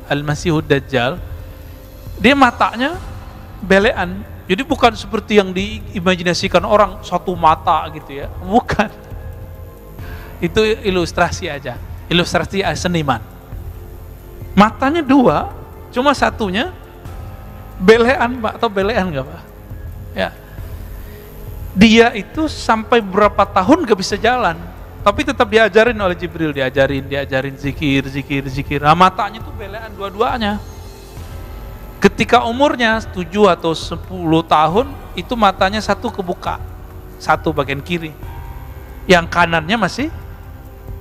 Al-Masihud Dajjal, dia matanya belean. Jadi bukan seperti yang diimajinasikan orang satu mata gitu ya. Bukan. Itu ilustrasi aja. Ilustrasi seniman. Matanya dua, cuma satunya belean Pak, atau belean enggak Pak? Ya. Dia itu sampai berapa tahun gak bisa jalan, tapi tetap diajarin oleh Jibril, diajarin zikir. Nah, matanya tuh belean dua-duanya. Ketika umurnya 7 atau 10 tahun, itu matanya satu kebuka, satu bagian kiri, yang kanannya masih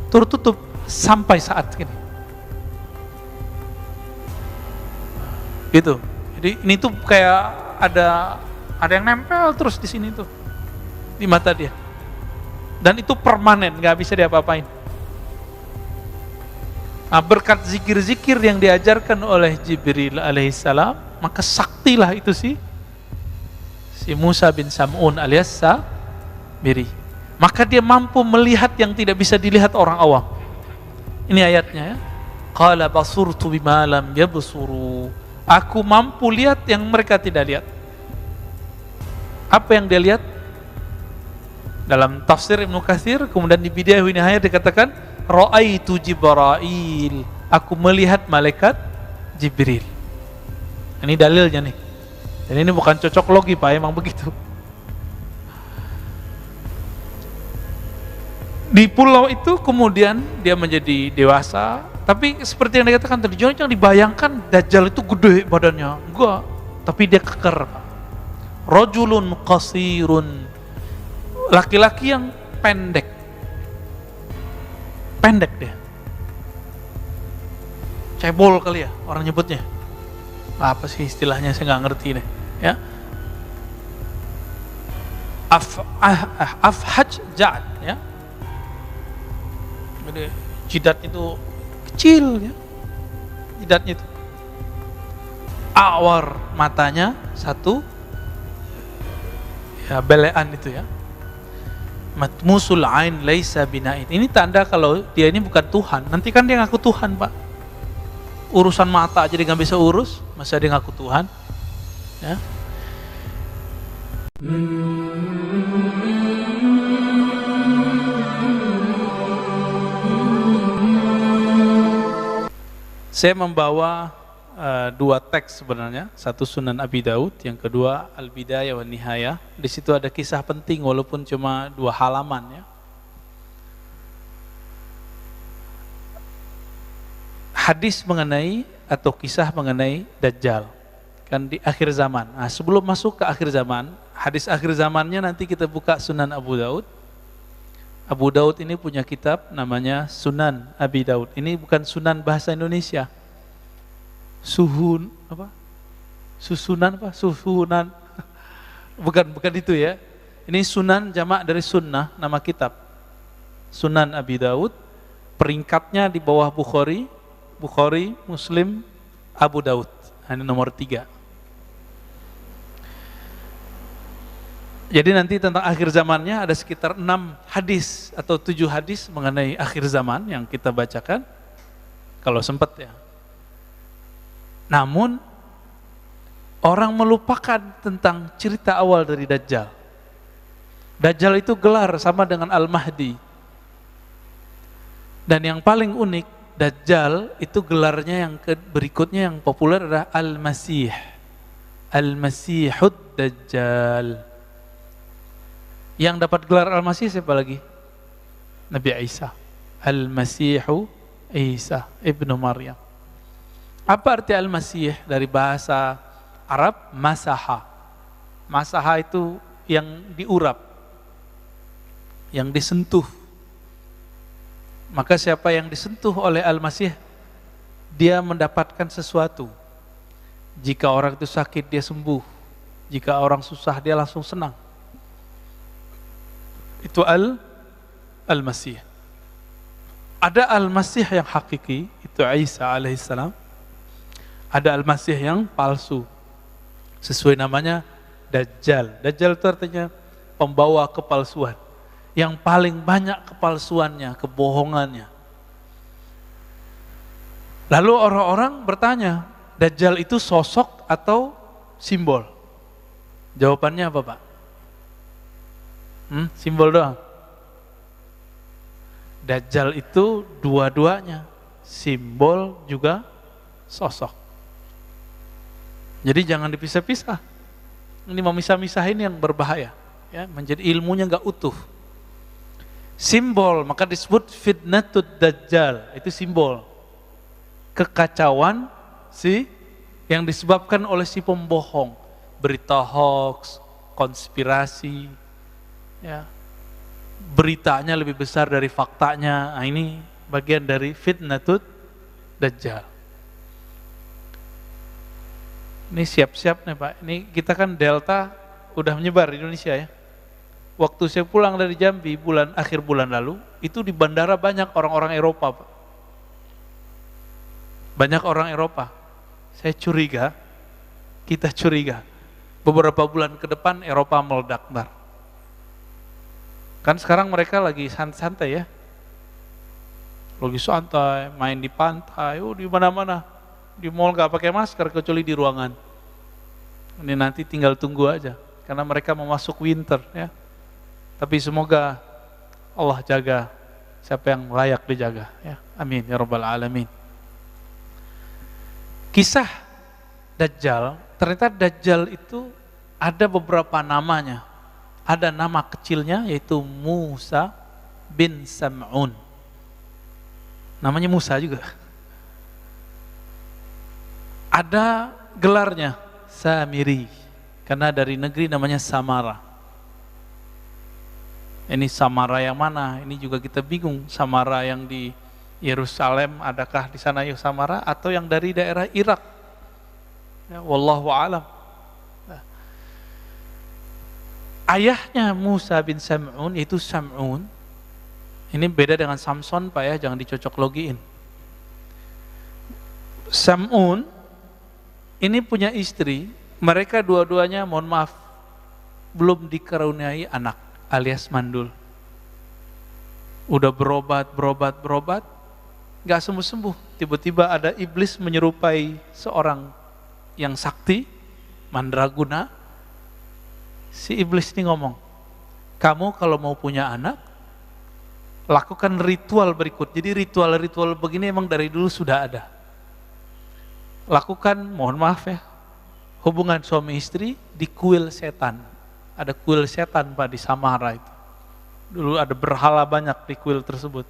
tertutup sampai saat ini. Gitu. Jadi ini tuh kayak ada yang nempel terus di sini tuh, di mata dia. Dan itu permanen, nggak bisa diapa-apain. Nah, berkat zikir-zikir yang diajarkan oleh Jibril alaihissalam, maka saktilah itu si Musa bin Sam'un alias Samiri. Maka dia mampu melihat yang tidak bisa dilihat orang awam. Ini ayatnya ya. Qala basurtu bima lam yabsuru. Aku mampu lihat yang mereka tidak lihat. Apa yang dia lihat? Dalam tafsir Ibnu Katsir, kemudian di Bidayah wa Nihayah dikatakan Ra'aitu Jibril, aku melihat malaikat Jibril. Ini dalilnya nih. Dan ini bukan cocok logi Pak, emang begitu. Di pulau itu kemudian dia menjadi dewasa, tapi seperti yang dikatakan tadi, jangan dibayangkan Dajjal itu gede badannya. Enggak, tapi dia keker. Rajulun qasirun, laki-laki yang pendek dia, cebol kali ya orang nyebutnya, apa sih istilahnya saya nggak ngerti deh ya. Afhaj ja'ad ya, jadi jidat itu kecil ya, jidatnya itu. Awar, matanya satu ya, belean itu ya. Matmusul ain laisa bina'in. Ini tanda kalau dia ini bukan Tuhan. Nanti kan dia ngaku Tuhan Pak. Urusan mata aja dia gak bisa urus, masa dia ngaku Tuhan ya. Saya membawa dua teks sebenarnya, satu Sunan Abi Daud, yang kedua Al-Bidayah wa Nihayah. Di situ ada kisah penting walaupun cuma 2 halaman ya. Hadis mengenai atau kisah mengenai Dajjal kan di akhir zaman. Nah, sebelum masuk ke akhir zaman, hadis akhir zamannya nanti kita buka Sunan Abu Daud. Abu Daud ini punya kitab namanya Sunan Abi Daud. Ini bukan Sunan bahasa Indonesia. Susunan bukan itu ya. Ini Sunan jamak dari sunnah, nama kitab Sunan Abi Daud. Peringkatnya di bawah Bukhari, Muslim, Abu Daud. Ini nomor 3. Jadi nanti tentang akhir zamannya ada sekitar 6 hadis atau 7 hadis mengenai akhir zaman yang kita bacakan kalau sempat ya. Namun orang melupakan tentang cerita awal dari Dajjal. Dajjal itu gelar sama dengan Al-Mahdi. Dan yang paling unik, Dajjal itu gelarnya yang berikutnya yang populer adalah Al-Masih. Al-Masihud Dajjal. Yang dapat gelar Al-Masih siapa lagi? Nabi Isa. Al-Masihu Isa ibnu Maryam. Apa arti Al-Masih dari bahasa Arab? Masaha. Masaha itu yang diurap, yang disentuh. Maka siapa yang disentuh oleh Al-Masih, dia mendapatkan sesuatu. Jika orang itu sakit, dia sembuh. Jika orang susah, dia langsung senang. Itu Al-Masih. Ada Al-Masih yang hakiki, itu Isa alaihissalam. Ada Al-Masih yang palsu, sesuai namanya Dajjal. Dajjal itu artinya pembawa kepalsuan, yang paling banyak kepalsuannya, kebohongannya. Lalu orang-orang bertanya, Dajjal itu sosok atau simbol? Jawabannya apa, Pak? Simbol doang. Dajjal itu dua-duanya, simbol juga sosok. Jadi jangan dipisah-pisah. Ini memisah-misahin yang berbahaya, ya, menjadi ilmunya nggak utuh. Simbol, maka disebut fitnatud dajjal, itu simbol kekacauan yang disebabkan oleh si pembohong, berita hoax, konspirasi, ya, beritanya lebih besar dari faktanya. Nah, ini bagian dari fitnatud dajjal. Ini siap-siap nih Pak, ini kita kan Delta udah menyebar di Indonesia ya. Waktu saya pulang dari Jambi akhir bulan lalu, itu di bandara banyak orang-orang Eropa Pak. Banyak orang Eropa. Saya curiga, kita curiga, beberapa bulan ke depan Eropa meledak bar. Kan sekarang mereka lagi santai ya, lagi santai, main di pantai, di mana-mana, di mall nggak pakai masker kecuali di ruangan. Ini nanti tinggal tunggu aja, karena mereka mau masuk winter ya. Tapi semoga Allah jaga siapa yang layak dijaga ya. Amin ya rabbal alamin. Kisah Dajjal, ternyata Dajjal itu ada beberapa namanya. Ada nama kecilnya yaitu Musa bin Sam'un. Namanya Musa juga. Ada gelarnya Samiri, karena dari negeri namanya Samara. Ini Samara yang mana? Ini juga kita bingung. Samara yang di Yerusalem, adakah di sana Samara, atau yang dari daerah Irak? Ya, wallahu alam. Nah. Ayahnya Musa bin Sam'un yaitu Sam'un. Ini beda dengan Samson Pak ya, jangan dicocok logiin. Sam'un ini punya istri, mereka dua-duanya mohon maaf belum dikaruniai anak alias mandul. Udah berobat, gak sembuh-sembuh. Tiba-tiba ada iblis menyerupai seorang yang sakti, mandraguna. Si iblis ini ngomong, kamu kalau mau punya anak, lakukan ritual berikut. Jadi ritual-ritual begini emang dari dulu sudah ada. Lakukan, mohon maaf ya, hubungan suami istri di kuil setan. Ada kuil setan Pak di Samara itu. Dulu ada berhala banyak di kuil tersebut.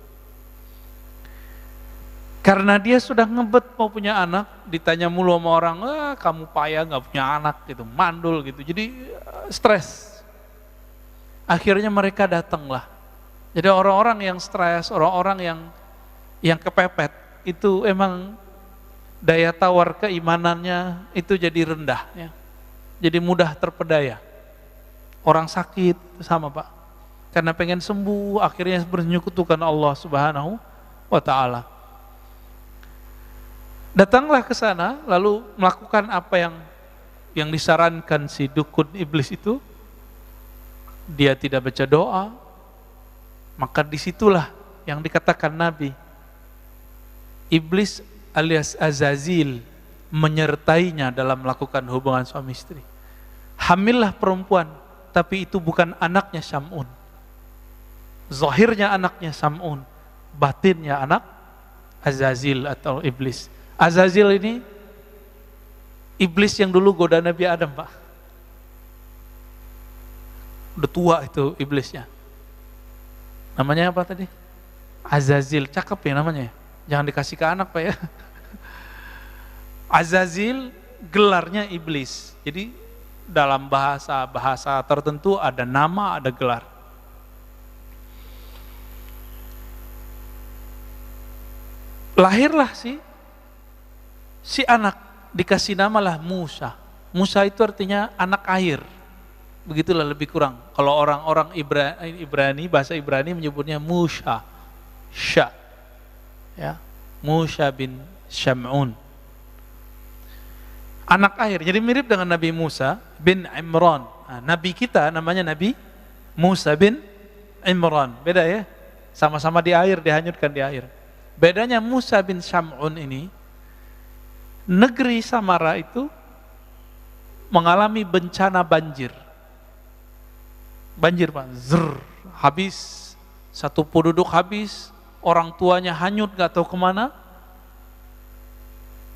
Karena dia sudah ngebet mau punya anak, ditanya mulu sama orang, kamu payah gak punya anak gitu, mandul gitu. Jadi stres. Akhirnya mereka datanglah. Jadi orang-orang yang stres, orang-orang yang kepepet, itu emang daya tawar keimanannya itu jadi rendah. Ya. Jadi mudah terpedaya. Orang sakit sama Pak. Karena pengen sembuh, akhirnya bernyekutukan Allah Subhanahu wa Ta'ala. Datanglah ke sana, lalu melakukan apa yang disarankan si dukun iblis itu. Dia tidak baca doa, maka disitulah yang dikatakan Nabi. Iblis alias Azazil menyertainya dalam melakukan hubungan suami istri. Hamillah perempuan, tapi itu bukan anaknya Sam'un. Zahirnya anaknya Sam'un, batinnya anak Azazil atau iblis. Azazil ini iblis yang dulu goda Nabi Adam Pak. Udah tua itu iblisnya. Namanya apa tadi? Azazil, cakep ya namanya. Jangan dikasih ke anak Pak ya. Azazil gelarnya iblis. Jadi dalam bahasa tertentu ada nama, ada gelar. Lahirlah si anak, dikasih namalah Musa. Musa itu artinya anak air. Begitulah lebih kurang. Kalau orang-orang Ibrani, bahasa Ibrani menyebutnya Musa. Sya. Ya. Musa bin Sam'un. Anak air. Jadi mirip dengan Nabi Musa bin Imran. Nah, Nabi kita namanya Nabi Musa bin Imran. Beda ya? Sama-sama di air, dihanyutkan di air. Bedanya Musa bin Sam'un ini, negeri Samara itu mengalami bencana banjir. Banjir Pak, habis, satu penduduk habis, orang tuanya hanyut gak tahu kemana.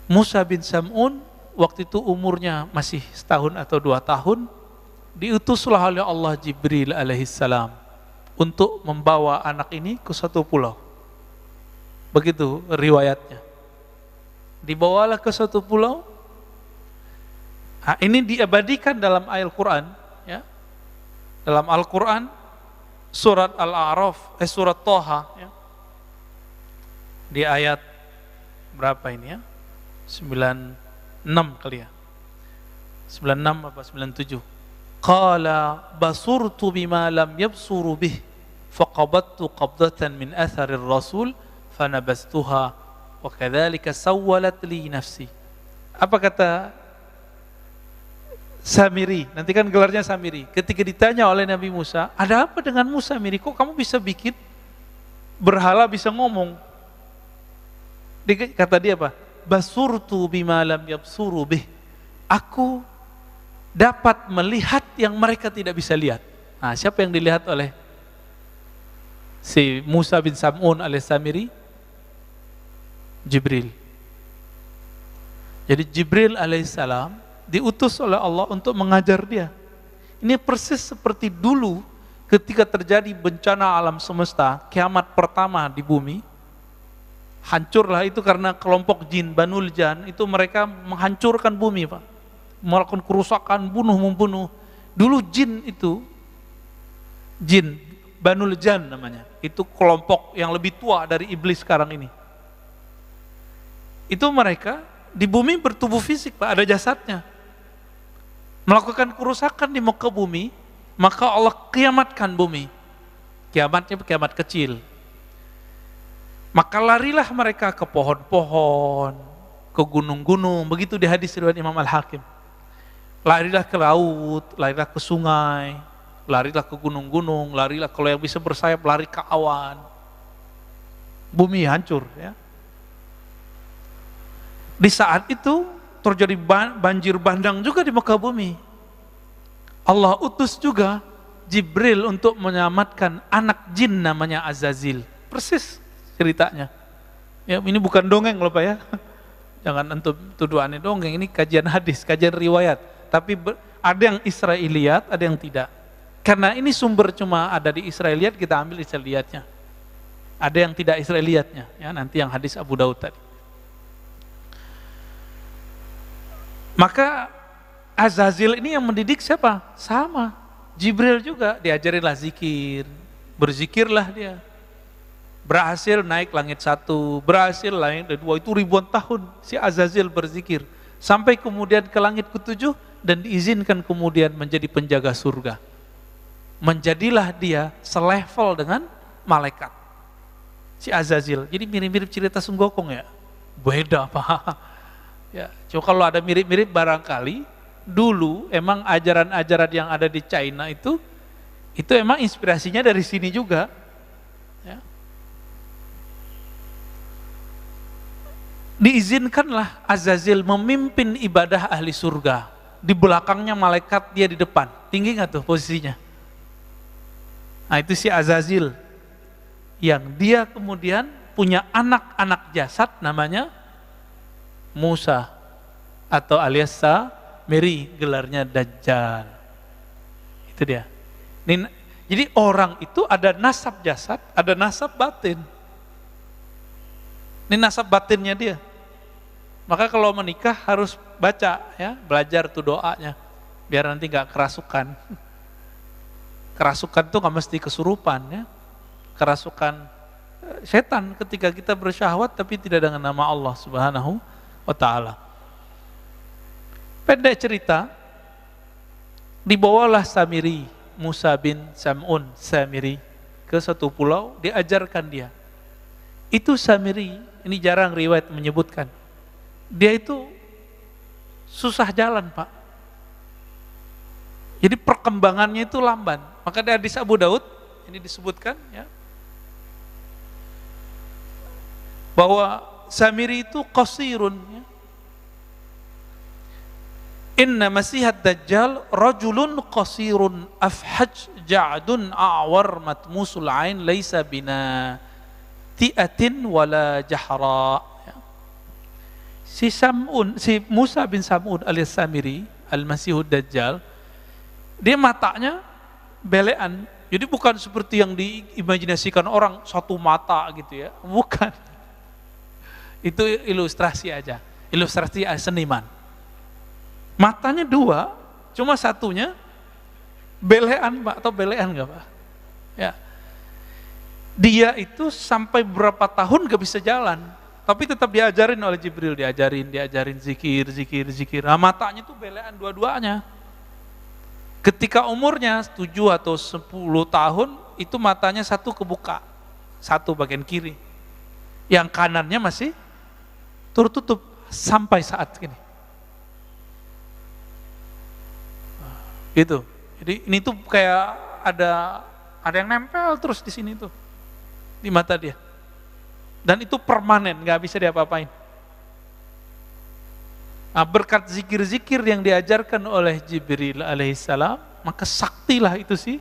Musa bin Sam'un waktu itu umurnya masih setahun atau 2 tahun, diutuslah oleh Allah Jibril alaihissalam untuk membawa anak ini ke satu pulau. Begitu riwayatnya. Dibawalah ke satu pulau. Nah, ini diabadikan dalam ayat Al-Quran, ya. Dalam Al-Quran surat Al-A'raf, surat Toha, ya. Di ayat berapa ini ya? 96 kali ya. 96 apa 97. Qala basurtu bima lam yabsuru bih faqabattu qabdatan min atharir rasul fanabastuha wa kadzalika sawwalat li nafsi. Apa kata Samiri? Nanti kan gelarnya Samiri. Ketika ditanya oleh Nabi Musa, ada apa dengan Musa Samiri? Kok kamu bisa bikin berhala bisa ngomong? Kata dia apa? Basurtu bima lam yabsuru bih. Aku dapat melihat yang mereka tidak bisa lihat. Nah, siapa yang dilihat oleh si Musa bin Sam'un alias Samiri? Jibril. Jadi Jibril alaihissalam diutus oleh Allah untuk mengajar dia. Ini persis seperti dulu ketika terjadi bencana alam semesta, kiamat pertama di bumi. Hancurlah itu karena kelompok jin Banul Jan, itu mereka menghancurkan bumi Pak, melakukan kerusakan, bunuh-membunuh. Dulu jin itu, jin Banul Jan namanya, itu kelompok yang lebih tua dari iblis sekarang ini. Itu mereka di bumi bertubuh fisik Pak, ada jasadnya, melakukan kerusakan di muka bumi. Maka Allah kiamatkan bumi. Kiamatnya kiamat kecil. Maka larilah mereka ke pohon-pohon, ke gunung-gunung. Begitu di hadis riwayat Imam Al-Hakim. Larilah ke laut, larilah ke sungai, larilah ke gunung-gunung, larilah kalau yang bisa bersayap, lari ke awan. Bumi hancur ya. Di saat itu terjadi banjir bandang juga di muka bumi. Allah utus juga Jibril untuk menyelamatkan anak jin namanya Azazil. Persis ceritanya. Ya, ini bukan dongeng loh Pak ya. Jangan antum tuduh aneh dongeng, ini kajian hadis, kajian riwayat. Tapi ada yang Israiliyat, ada yang tidak. Karena ini sumber cuma ada di Israiliyat, kita ambil Israiliyatnya. Ada yang tidak Israiliyatnya, ya nanti yang hadis Abu Daud tadi. Maka Azazil ini yang mendidik siapa? Sama. Jibril juga diajarinlah zikir, berzikirlah dia. Berhasil naik langit 1, berhasil langit 2, itu ribuan tahun si Azazil berzikir. Sampai kemudian ke langit ke-7 dan diizinkan kemudian menjadi penjaga surga. Menjadilah dia selevel dengan malaikat. Si Azazil. Jadi mirip-mirip cerita Sunggokong ya. Beda Pak. Ya, coba kalau ada mirip-mirip barangkali dulu emang ajaran-ajaran yang ada di China itu emang inspirasinya dari sini juga. Ya. Diizinkanlah Azazil memimpin ibadah ahli surga. Di belakangnya malaikat, dia di depan. Tinggi nggak tuh posisinya? Nah itu si Azazil. Yang dia kemudian punya anak-anak jasad namanya Musa. Atau alias Samiri, gelarnya Dajjal. Itu dia. Jadi orang itu ada nasab jasad, ada nasab batin. Ini nasab batinnya dia. Maka kalau menikah harus baca ya, belajar tuh doanya biar nanti nggak kerasukan. Kerasukan tuh nggak mesti kesurupan ya. Kerasukan setan ketika kita bersyahwat tapi tidak dengan nama Allah Subhanahu wa taala. Pendek cerita, dibawalah Samiri, Musa bin Sam'un Samiri ke satu pulau, diajarkan dia. Itu Samiri, ini jarang riwayat menyebutkan. Dia itu susah jalan Pak. Jadi perkembangannya itu lamban. Maka di hadis Abu Daud ini disebutkan ya, bahwa Samiri itu qasirun ya. Inna Masihad Dajjal rajulun qasirun afhaj ja'dun a'war matmusul ain laisa bina ti'atin wala jahra. Si Musa bin Sam'un alias Samiri, Al-Masihud Dajjal, dia matanya belean. Jadi bukan seperti yang diimajinasikan orang satu mata gitu ya. Bukan. Itu ilustrasi aja. Ilustrasi seniman. Matanya dua, cuma satunya belean Pak, atau belean enggak Pak? Ya. Dia itu sampai berapa tahun gak bisa jalan, tapi tetap diajarin oleh Jibril, diajarin zikir. Nah, matanya tuh belean dua-duanya. Ketika umurnya 7 atau 10 tahun, itu matanya satu kebuka, satu bagian kiri. Yang kanannya masih tertutup sampai saat ini. Gitu. Jadi ini tuh kayak ada yang nempel terus di sini tuh, di mata dia. Dan itu permanen, nggak bisa diapa-apain. Nah, berkat zikir-zikir yang diajarkan oleh Jibril alaihissalam, maka saktilah itu si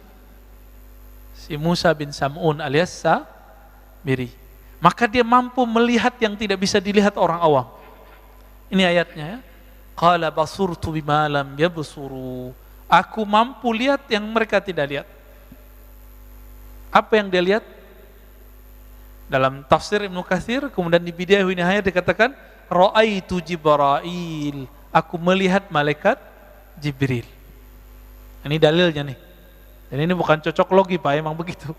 Musa bin Sam'un alias Samiri. Maka dia mampu melihat yang tidak bisa dilihat orang awam. Ini ayatnya ya. Qala basurtu bima lam yabsuru. Aku mampu lihat yang mereka tidak lihat. Apa yang dia lihat? Dalam tafsir Ibnu Katsir, kemudian di Bidayah wa Nihayah dikatakan, Ra'aitu Jibril. Aku melihat malaikat Jibril. Ini dalilnya nih. Dan ini bukan cocok logi Pak, emang begitu.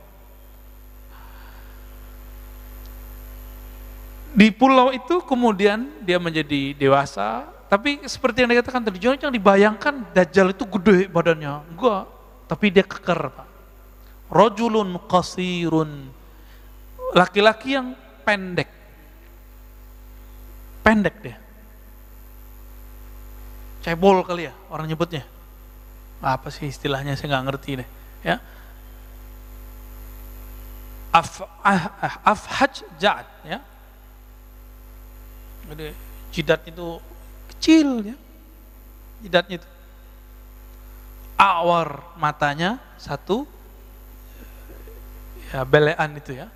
Di pulau itu kemudian dia menjadi dewasa, tapi seperti yang dikatakan tadi, jangan dibayangkan Dajjal itu gede badannya, enggak, tapi dia keker Pak. Rajulun qasirun, laki-laki yang pendek dia, cebol kali ya orang nyebutnya, apa sih istilahnya saya nggak ngerti deh, ya. Afhaj ja'ad, ya. Jadi jidat itu kecil ya, jidatnya itu. Awar, matanya satu, ya belean itu ya.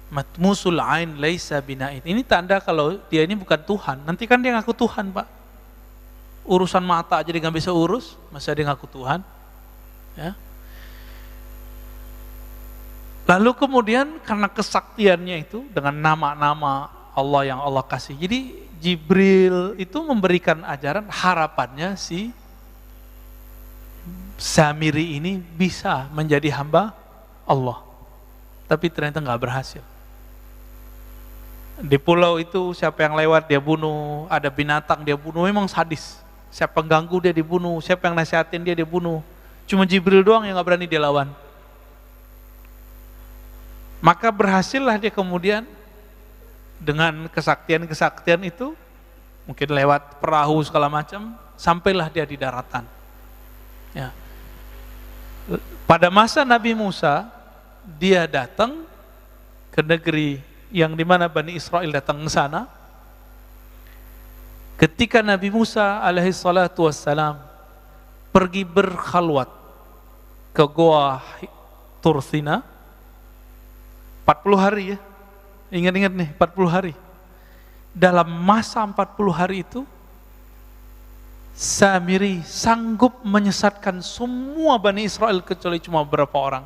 Matmusul ain laisa bina'in. Ini tanda kalau dia ini bukan Tuhan. Nanti kan dia ngaku Tuhan Pak. Urusan mata aja dia nggak bisa urus, masa dia ngaku Tuhan? Ya. Lalu kemudian karena kesaktiannya itu dengan nama-nama Allah yang Allah kasih. Jadi Jibril itu memberikan ajaran, harapannya si Samiri ini bisa menjadi hamba Allah. Tapi ternyata nggak berhasil. Di pulau itu siapa yang lewat dia bunuh, ada binatang dia bunuh, memang sadis. Siapa yang ganggu dia dibunuh, siapa yang nasihatin dia dibunuh. Cuma Jibril doang yang nggak berani dia lawan. Maka berhasillah dia kemudian dengan kesaktian itu, mungkin lewat perahu segala macam, sampailah dia di daratan. Ya. Pada masa Nabi Musa, dia datang ke negeri yang dimana Bani Israel datang ke sana. Ketika Nabi Musa alaihi salatu wassalam pergi berkhalwat ke Goa Tursina, 40 hari ya. Ingat-ingat nih, 40 hari. Dalam masa 40 hari itu, Samiri sanggup menyesatkan semua Bani Israel kecuali cuma beberapa orang.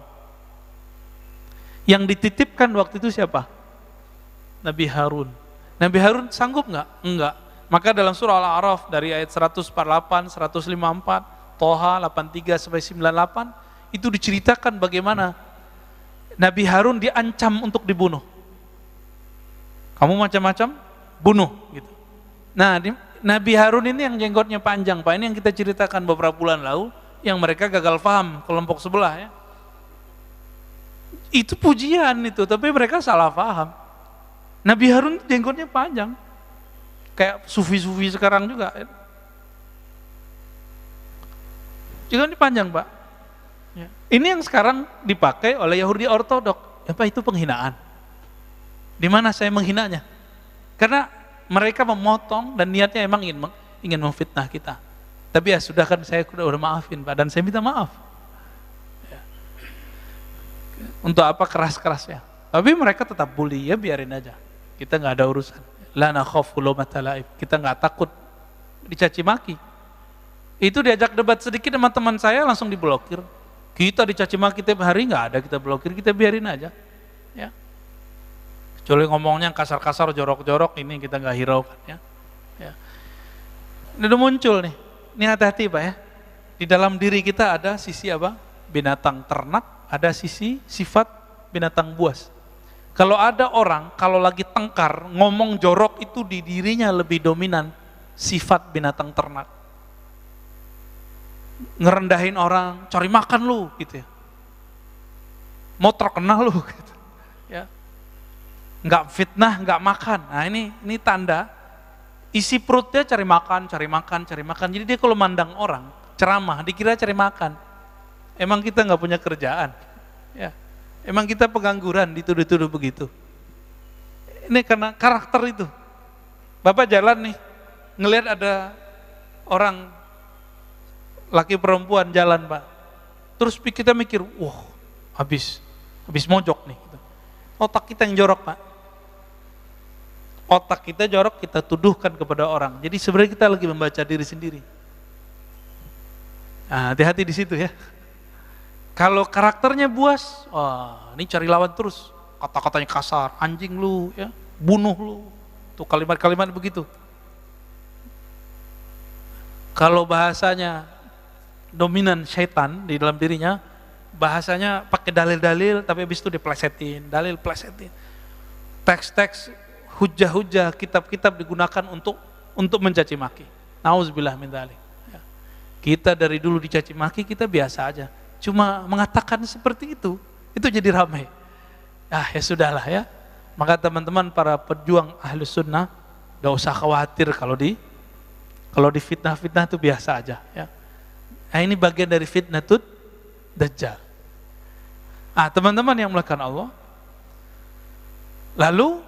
Yang dititipkan waktu itu siapa? Nabi Harun. Nabi Harun sanggup nggak? Enggak. Maka dalam surah Al-A'raf dari ayat 148, 154, Toha 83 sampai 98, itu diceritakan bagaimana Nabi Harun diancam untuk dibunuh. Kamu macam-macam, bunuh gitu. Nah, Nabi Harun ini yang jenggotnya panjang, Pak. Ini yang kita ceritakan beberapa bulan lalu, yang mereka gagal paham kelompok sebelah ya. Itu pujian itu, tapi mereka salah paham. Nabi Harun jenggotnya panjang, kayak sufi-sufi sekarang juga. Jenggotnya panjang, Pak. Ya. Ini yang sekarang dipakai oleh Yahudi Ortodok. Apa itu penghinaan? Di mana saya menghinanya? Karena mereka memotong dan niatnya emang ingin memfitnah kita. Tapi ya sudah kan, saya udah maafin Pak, dan saya minta maaf. Ya. Untuk apa keras-kerasnya? Tapi mereka tetap bully, ya biarin aja. Kita nggak ada urusan. La nakhafu laumata laim. Kita nggak takut dicaci maki. Itu diajak debat sedikit sama teman saya langsung diblokir. Kita dicaci maki tiap hari, nggak ada kita blokir, kita biarin aja. Ya. Kecuali ngomongnya kasar-kasar, jorok-jorok, ini kita nggak hiraukan. Ya. Ya. Ini udah muncul nih. Ini hati-hati Pak ya. Di dalam diri kita ada sisi apa? Binatang ternak, ada sisi sifat binatang buas. Kalau ada orang, kalau lagi tengkar, ngomong jorok itu di dirinya lebih dominan sifat binatang ternak. Ngerendahin orang, cari makan lu gitu ya. Mau terkenal lu gitu. Ya. Nggak fitnah, nggak makan. Nah ini tanda isi perutnya cari makan. Jadi dia kalau mandang orang ceramah dikira cari makan. Emang kita nggak punya kerjaan. Ya. Emang kita pengangguran, dituduh-tuduh begitu. Ini karena karakter itu. Bapak jalan nih, ngelihat ada orang laki perempuan jalan Pak. Terus kita mikir, wah habis mojok nih. Otak kita yang jorok Pak. Otak kita jorok, kita tuduhkan kepada orang. Jadi sebenarnya kita lagi membaca diri sendiri. Nah, hati-hati di situ ya. Kalau karakternya buas, wah ini cari lawan terus. Kata-katanya kasar, anjing lu, ya, bunuh lu. Tuh kalimat-kalimat begitu. Kalau bahasanya dominan syaitan di dalam dirinya, bahasanya pakai dalil-dalil, tapi habis itu diplesetin, dalil plesetin. Teks-teks, hujah-hujah, kitab-kitab digunakan untuk mencaci maki. Nauzubillah min dzalik. Ya. Kita dari dulu dicaci maki, kita biasa aja. Cuma mengatakan seperti itu jadi ramai. Ya sudahlah ya. Maka teman-teman para pejuang Ahlus Sunnah, gak usah khawatir kalau di fitnah-fitnah itu biasa aja. Ya. Nah, ini bagian dari fitnatut Dajjal. Teman-teman yang melakukan Allah. Lalu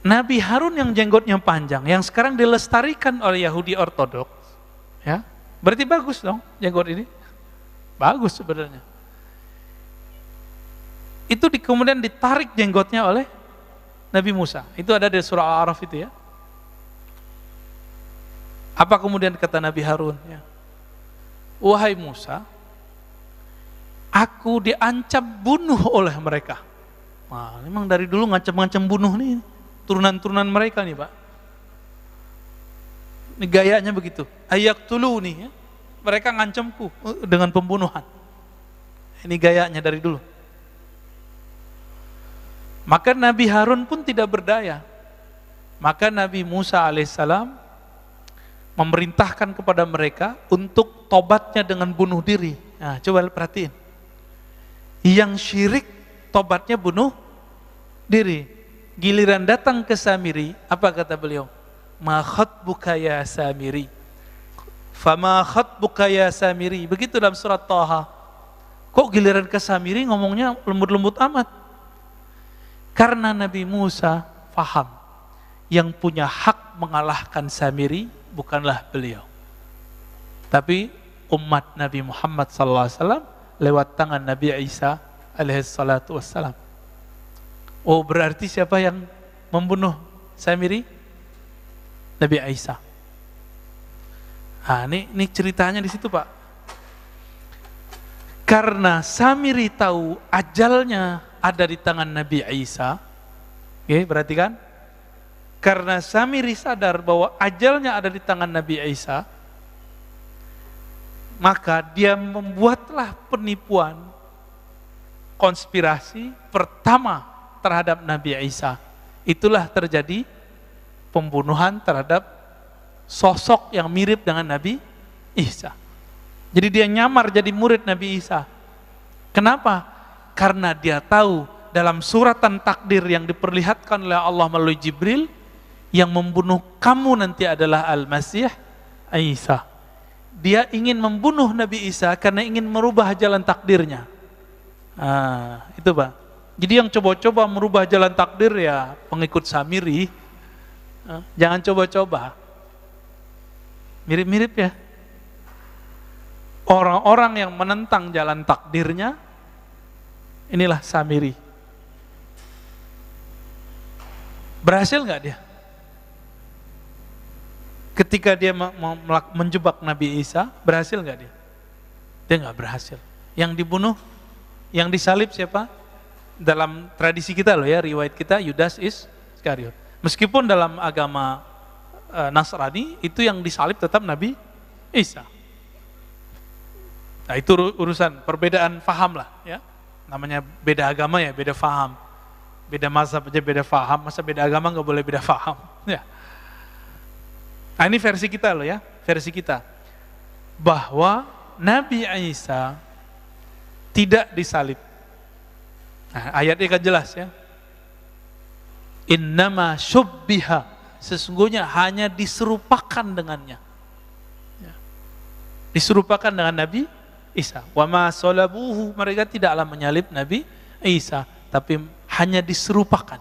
Nabi Harun yang jenggotnya panjang, yang sekarang dilestarikan oleh Yahudi Ortodoks, ya, berarti bagus dong jenggot ini. Bagus sebenarnya. Itu kemudian ditarik jenggotnya oleh Nabi Musa. Itu ada di surah Al-A'raf itu ya. Apa kemudian kata Nabi Harun? Ya. Wahai Musa, aku diancam bunuh oleh mereka. Nah, memang dari dulu ngancam-ngancam bunuh nih, turunan-turunan mereka nih Pak. Ini gayanya begitu. Ayaktulu nih ya. Mereka ngancamku dengan pembunuhan. Ini gayanya dari dulu. Maka Nabi Harun pun tidak berdaya. Maka Nabi Musa alaihissalam memerintahkan kepada mereka untuk tobatnya dengan bunuh diri. Nah, coba perhatiin. Yang syirik tobatnya bunuh diri. Giliran datang ke Samiri, apa kata beliau? Ma khatbuka ya Samiri. Fama khatbuka ya Samiri. Begitu dalam surat Thaha. Kok giliran ke Samiri ngomongnya lembut-lembut amat? Karena Nabi Musa faham yang punya hak mengalahkan Samiri bukanlah beliau, tapi umat Nabi Muhammad SAW lewat tangan Nabi Isa alaihissalatu wassalam. Oh, berarti siapa yang membunuh Samiri? Nabi Isa. Ini ceritanya di situ Pak. Karena Samiri tahu ajalnya ada di tangan Nabi Isa. Oke, berarti kan? Karena Samiri sadar bahwa ajalnya ada di tangan Nabi Isa, maka dia membuatlah penipuan, konspirasi pertama terhadap Nabi Isa. Itulah terjadi pembunuhan terhadap sosok yang mirip dengan Nabi Isa. Jadi dia nyamar jadi murid Nabi Isa. Kenapa? Karena dia tahu dalam suratan takdir yang diperlihatkan oleh Allah melalui Jibril, yang membunuh kamu nanti adalah Al-Masih Isa. Dia ingin membunuh Nabi Isa karena ingin merubah jalan takdirnya. Itu Pak. Jadi yang coba-coba merubah jalan takdir ya pengikut Samiri. Jangan coba-coba. Mirip-mirip ya. orang-orang yang menentang jalan takdirnya, inilah Samiri. Berhasil nggak dia? Ketika dia menjebak Nabi Isa, berhasil nggak dia? Dia nggak berhasil. Yang dibunuh, yang disalib siapa? Dalam tradisi kita loh ya, riwayat kita, Yudas Iskariot. Meskipun dalam agama Nasrani, itu yang disalib tetap Nabi Isa. Nah itu urusan perbedaan faham lah ya. Namanya beda agama ya, beda faham. Beda mazhab aja beda faham, masa beda agama nggak boleh beda faham ya. Nah ini versi kita loh ya, versi kita. Bahwa Nabi Isa tidak disalib. Nah, ayatnya kan jelas ya. Innama syubbiha, sesungguhnya hanya diserupakan dengannya. Ya. Diserupakan dengan Nabi Isa. Wa ma salabuhu, mereka tidaklah menyalib Nabi Isa, tapi hanya diserupakan.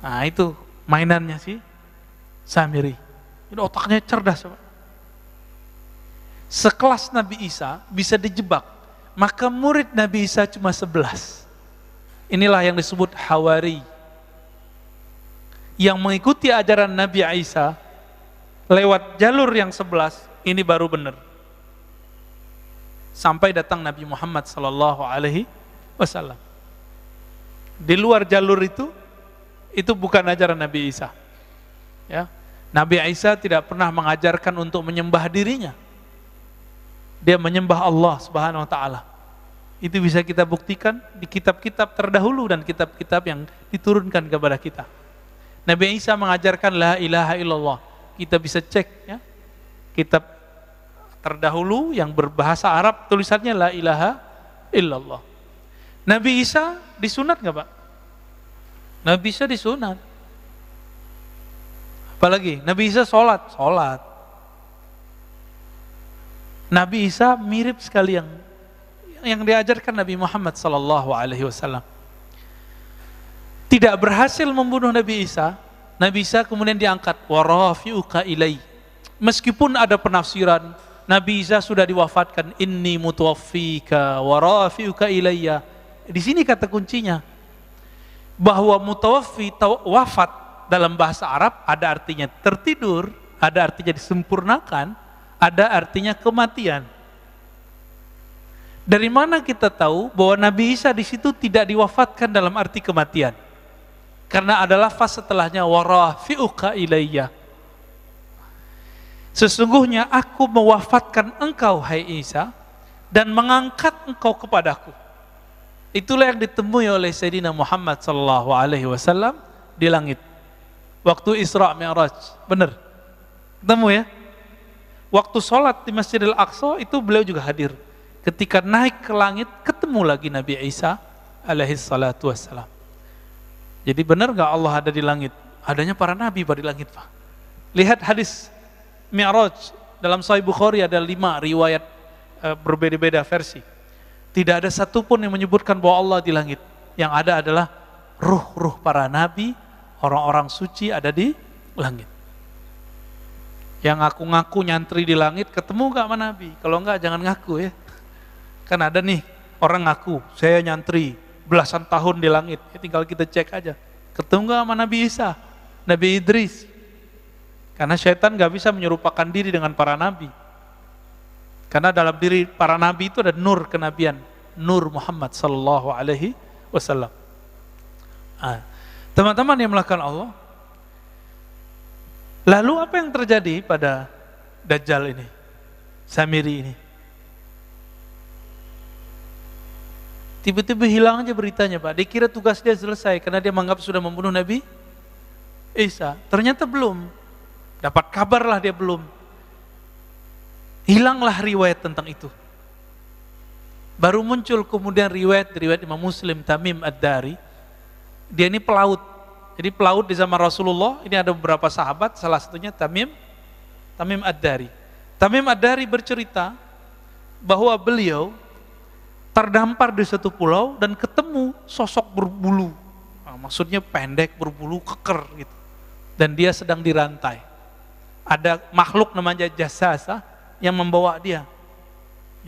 Nah itu mainannya sih Samiri. Ini otaknya cerdas. Sekelas Nabi Isa bisa dijebak, maka murid Nabi Isa cuma 11. Inilah yang disebut Hawari. Yang mengikuti ajaran Nabi Isa lewat jalur yang 11, ini baru benar. Sampai datang Nabi Muhammad SAW. Di luar jalur itu bukan ajaran Nabi Isa. Ya, Nabi Isa tidak pernah mengajarkan untuk menyembah dirinya. Dia menyembah Allah Subhanahu Wa Taala. Itu bisa kita buktikan di kitab-kitab terdahulu dan kitab-kitab yang diturunkan kepada kita. Nabi Isa mengajarkan la ilaha illallah. Kita bisa cek ya, kitab terdahulu yang berbahasa Arab tulisannya la ilaha illallah. Nabi Isa disunat nggak Pak? Nabi Isa disunat. Apalagi Nabi Isa sholat. Nabi Isa mirip sekali yang diajarkan Nabi Muhammad SAW. Tidak berhasil membunuh Nabi Isa. Nabi Isa kemudian diangkat. Wa rafi'uka ilai. Meskipun ada penafsiran Nabi Isa sudah diwafatkan, inni mutawaffika wa rafi'uka ilayya. Di sini kata kuncinya, bahwa mutawaffi, wafat dalam bahasa Arab ada artinya tertidur, ada artinya disempurnakan, ada artinya kematian. Dari mana kita tahu bahwa Nabi Isa di situ tidak diwafatkan dalam arti kematian? Karena ada lafaz setelahnya wa rafi'uka ilayya. Sesungguhnya aku mewafatkan engkau hai Isa dan mengangkat engkau kepadaku. Itulah yang ditemui oleh Sayyidina Muhammad SAW di langit. Waktu Isra Mi'raj, benar. Ketemu ya. Waktu sholat di Masjidil Aqsa itu beliau juga hadir. Ketika naik ke langit ketemu lagi Nabi Isa alaihi salatu wassalam. Jadi benar gak Allah ada di langit? Adanya para nabi pada di langit Pak. Lihat hadis Mi'raj, dalam Sahih Bukhari ada 5 riwayat berbeda-beda versi. Tidak ada satupun yang menyebutkan bahwa Allah di langit. Yang ada adalah ruh-ruh para nabi, orang-orang suci ada di langit. Yang ngaku-ngaku nyantri di langit, ketemu gak sama nabi? Kalau enggak jangan ngaku ya. Kan ada nih orang ngaku, saya nyantri belasan tahun di langit. Ya, tinggal kita cek aja. Ketemu gak sama Nabi Isa, Nabi Idris? Karena syaitan gak bisa menyerupakan diri dengan para nabi. Karena dalam diri para nabi itu ada nur kenabian, nur Muhammad sallallahu alaihi wasallam. Teman-teman yang melakukan Allah, lalu apa yang terjadi pada Dajjal ini, Samiri ini? Tiba-tiba hilang aja beritanya Pak. Dia kira tugas dia selesai karena dia menganggap sudah membunuh Nabi Isa. Ternyata belum. Dapat kabar lah dia belum. Hilanglah riwayat tentang itu. Baru muncul kemudian riwayat Imam Muslim, Tamim Ad-Dari. Dia ini pelaut. Jadi pelaut di zaman Rasulullah, ini ada beberapa sahabat, salah satunya Tamim Ad-Dari. Tamim Ad-Dari bercerita bahwa beliau terdampar di satu pulau dan ketemu sosok berbulu. Nah, maksudnya pendek, berbulu, keker gitu. Dan dia sedang dirantai. Ada makhluk namanya Jassasa yang membawa dia.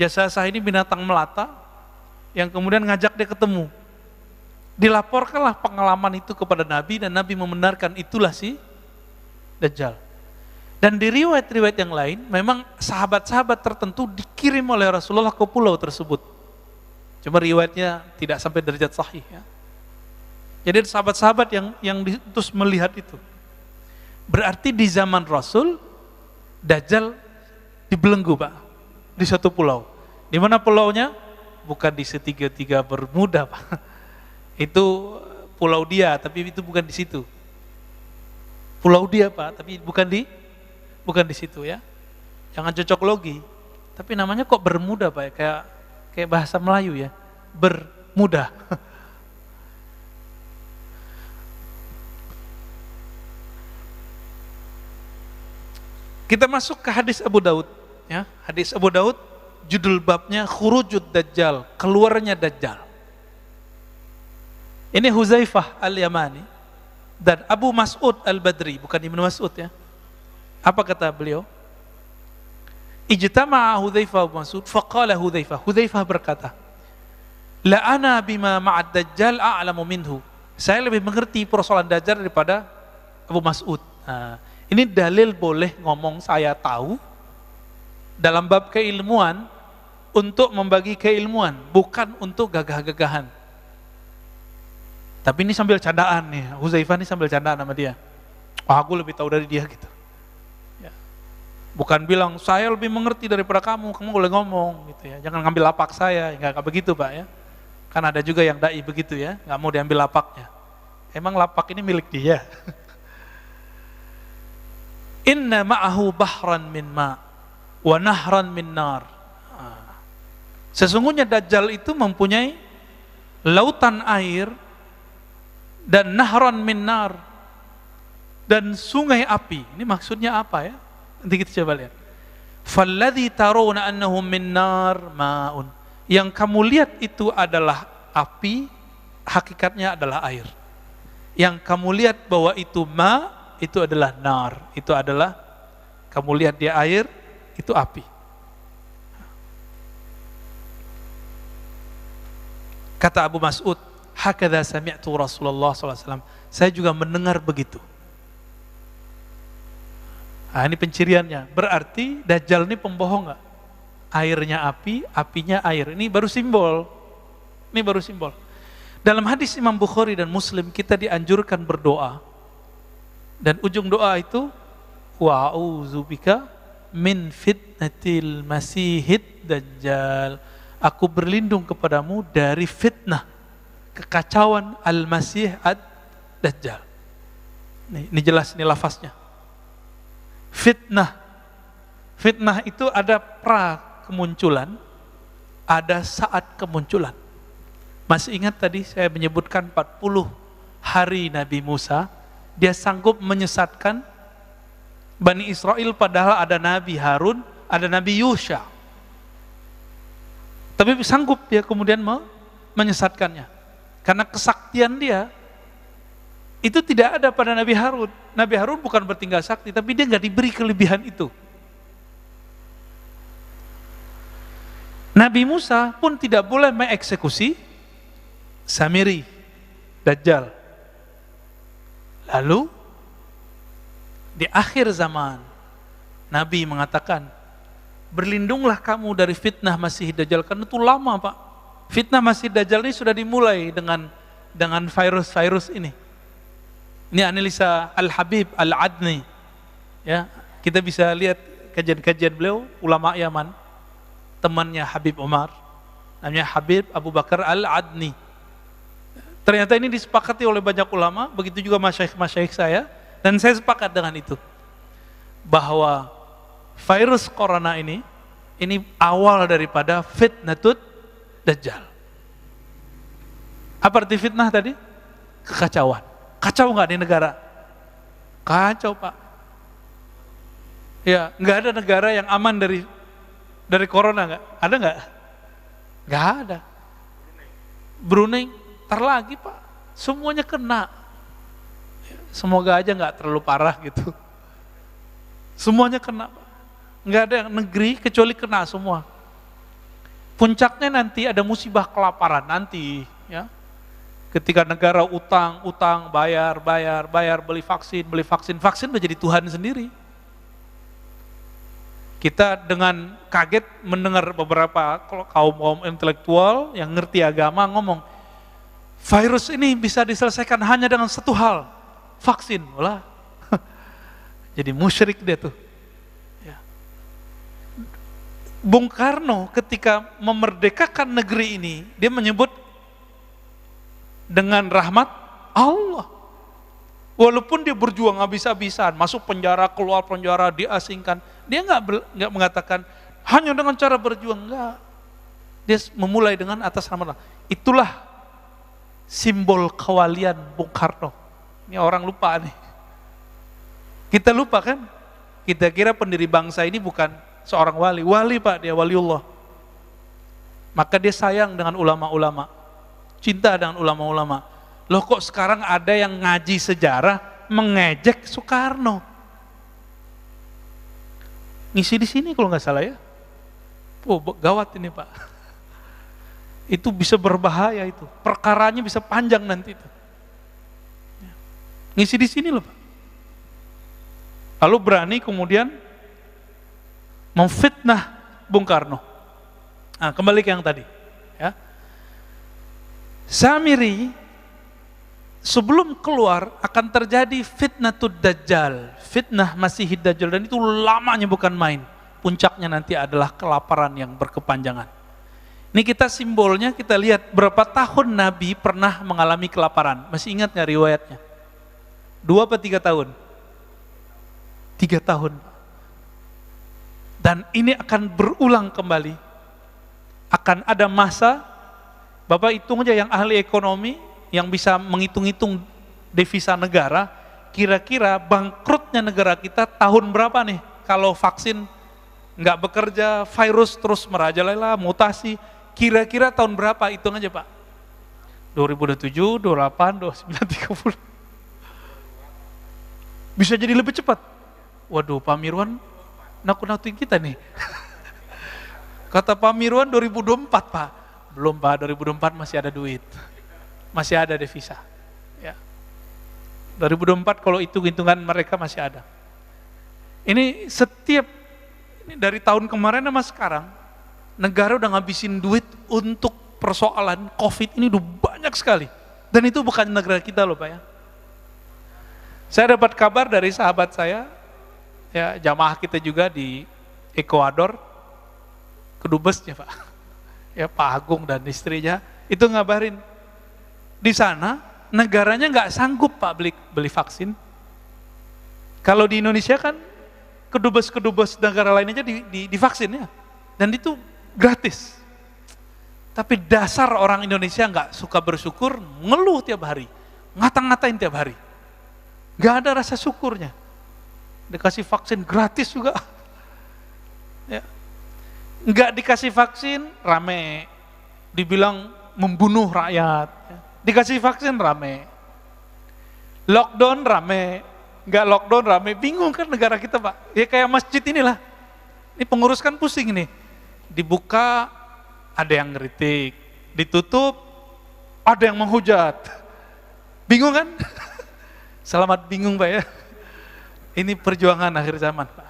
Jasasah ini binatang melata yang kemudian ngajak dia ketemu. Dilaporkanlah pengalaman itu kepada Nabi dan Nabi membenarkan itulah si Dajjal. Dan di riwayat-riwayat yang lain, memang sahabat-sahabat tertentu dikirim oleh Rasulullah ke pulau tersebut. Cuma riwayatnya tidak sampai derajat sahih ya. Jadi sahabat-sahabat yang terus melihat itu. Berarti di zaman Rasul, Dajjal dibelenggu Pak, di satu pulau. Di mana pulaunya? Bukan di segitiga Bermuda Pak. Itu pulau dia, tapi itu bukan di situ. Pulau dia Pak, tapi bukan di situ ya. Jangan cocok logi. Tapi namanya kok Bermuda Pak, kayak bahasa Melayu ya. Bermuda. Kita masuk ke hadis Abu Daud ya. Hadis Abu Daud judul babnya Khurujud Dajjal, keluarnya Dajjal. Ini Huzaifah Al-Yamani dan Abu Mas'ud Al-Badri, bukan Ibnu Mas'ud ya. Apa kata beliau? Ijtama'a Huzaifah Abu Mas'ud, faqala Huzaifah berkata, la ana bima ma'ad Dajjal a'lamu minhu. Saya lebih mengerti persoalan Dajjal daripada Abu Mas'ud. Nah, ini dalil boleh ngomong saya tahu dalam bab keilmuan untuk membagi keilmuan, bukan untuk gagah-gagahan. Tapi ini sambil candaan nih, Huzaifah ini sambil candaan sama dia. Aku lebih tahu dari dia gitu. Ya. Bukan bilang saya lebih mengerti daripada kamu boleh ngomong gitu ya. Jangan ngambil lapak saya, enggak begitu Pak ya. Kan ada juga yang dai begitu ya, nggak mau diambil lapaknya. Emang lapak ini milik dia. Inna ma'ahu bahran min ma' wa nahran min nar. Sesungguhnya Dajjal itu mempunyai lautan air dan nahran min nar dan sungai api. Ini maksudnya apa ya? Nanti kita coba lihat. Falladhi tarawna annahu min nar ma'un. Yang kamu lihat itu adalah api, hakikatnya adalah air. Yang kamu lihat bahwa itu ma, itu adalah nar. Itu adalah kamu lihat dia air, itu api. Kata Abu Mas'ud, hakadha sami'tu Rasulullah SAW. Saya juga mendengar begitu. Nah, ini penciriannya. Berarti Dajjal ini pembohong nggak? Airnya api, apinya air. Ini baru simbol. Ini baru simbol. Dalam hadis Imam Bukhari dan Muslim kita dianjurkan berdoa. Dan ujung doa itu wa'udzubika min fitnatil masihid dajjal. Aku berlindung kepadamu dari fitnah kekacauan al-masih ad-dajjal. Ini jelas, ini lafaznya. Fitnah. Fitnah itu ada pra kemunculan, ada saat kemunculan. Masih ingat tadi saya menyebutkan 40 hari Nabi Musa, dia sanggup menyesatkan Bani Israel padahal ada Nabi Harun, ada Nabi Yusha. Tapi sanggup dia kemudian menyesatkannya. Karena kesaktian dia itu tidak ada pada Nabi Harun. Nabi Harun bukan bertinggal sakti, tapi dia nggak diberi kelebihan itu. Nabi Musa pun tidak boleh mengeksekusi Samiri, Dajjal. Lalu di akhir zaman Nabi mengatakan, berlindunglah kamu dari fitnah Masih Dajjal, karena itu lama Pak. Fitnah Masih Dajjal ini sudah dimulai dengan virus-virus ini. Ini analisa Al-Habib Al-Adni. Ya, kita bisa lihat kajian-kajian beliau, ulama Yaman, temannya Habib Umar, namanya Habib Abu Bakar Al-Adni. Ternyata ini disepakati oleh banyak ulama, begitu juga masyayikh saya, dan saya sepakat dengan itu. Bahwa virus corona ini awal daripada fitnatut Dajjal. Apa arti fitnah tadi? Kekacauan. Kacau nggak di negara? Kacau Pak. Ya, nggak ada negara yang aman dari corona, nggak? Ada nggak? Nggak ada. Brunei, tar lagi Pak. Semuanya kena. Semoga aja nggak terlalu parah gitu. Semuanya kena Pak. nggak ada negeri kecuali kena semua. Puncaknya nanti ada musibah kelaparan nanti, ya. Ketika negara utang, bayar, beli vaksin, vaksin udah jadi Tuhan sendiri. Kita dengan kaget mendengar beberapa kaum intelektual yang ngerti agama ngomong, virus ini bisa diselesaikan hanya dengan satu hal, vaksin. Wah, jadi musyrik dia tuh. Ya. Bung Karno ketika memerdekakan negeri ini, dia menyebut dengan rahmat Allah. Walaupun dia berjuang habis-habisan, masuk penjara, keluar penjara, diasingkan, dia nggak mengatakan hanya dengan cara berjuang, enggak. Dia memulai dengan atas nama Allah. Itulah simbol kewalian Bung Karno. Ini orang lupa nih. Kita lupa kan? Kita kira pendiri bangsa ini bukan seorang wali. Wali Pak, dia waliullah. Maka dia sayang dengan ulama-ulama. Cinta dengan ulama-ulama. Loh kok sekarang ada yang ngaji sejarah mengejek Soekarno? Ngisi di sini kalau nggak salah ya. Oh, gawat ini Pak. Itu bisa berbahaya itu. Perkaranya bisa panjang nanti itu. Ngisi di sini loh Pak. Lalu berani kemudian memfitnah Bung Karno. Nah, kembali ke yang tadi. Ya. Samiri sebelum keluar akan terjadi fitnatud dajjal, fitnah Masihid Dajjal, dan itu lamanya bukan main. Puncaknya nanti adalah kelaparan yang berkepanjangan. Ini kita simbolnya, kita lihat berapa tahun Nabi pernah mengalami kelaparan. Masih ingat nggak riwayatnya? 2 atau 3 tahun? 3 tahun. Dan ini akan berulang kembali. Akan ada masa, Bapak hitung aja yang ahli ekonomi, yang bisa menghitung-hitung devisa negara, kira-kira bangkrutnya negara kita tahun berapa nih? Kalau vaksin nggak bekerja, virus terus merajalela, mutasi, kira-kira tahun berapa? Hitung aja Pak. 2027, 28, 29, 30. Bisa jadi lebih cepat. Waduh, Pak Mirwan nakut-nakutin kita nih. Kata Pak Mirwan 2024 Pak. Belum Pak, 2024 masih ada duit. Masih ada devisa. Ya. 2024 kalau hitung-hitungan mereka masih ada. Ini dari tahun kemarin sama sekarang, negara udah ngabisin duit untuk persoalan COVID ini udah banyak sekali. Dan itu bukan negara kita loh Pak ya. Saya dapat kabar dari sahabat saya, ya jamaah kita juga di Ekuador, kedubesnya Pak. Ya Pak Agung dan istrinya, itu ngabarin, di sana negaranya nggak sanggup Pak beli vaksin. Kalau di Indonesia kan kedubes negara lain aja divaksin ya, dan itu gratis. Tapi dasar orang Indonesia nggak suka bersyukur, ngeluh tiap hari, ngata-ngatain tiap hari, nggak ada rasa syukurnya. Dikasih vaksin gratis juga, ya. Nggak dikasih vaksin rame, dibilang membunuh rakyat. Ya. Dikasih vaksin rame, lockdown rame, nggak lockdown rame, bingung kan negara kita Pak. Ya kayak masjid inilah, ini pengurus kan pusing nih, dibuka ada yang ngeritik, ditutup ada yang menghujat, bingung kan? Selamat bingung Pak ya. Ini perjuangan akhir zaman Pak.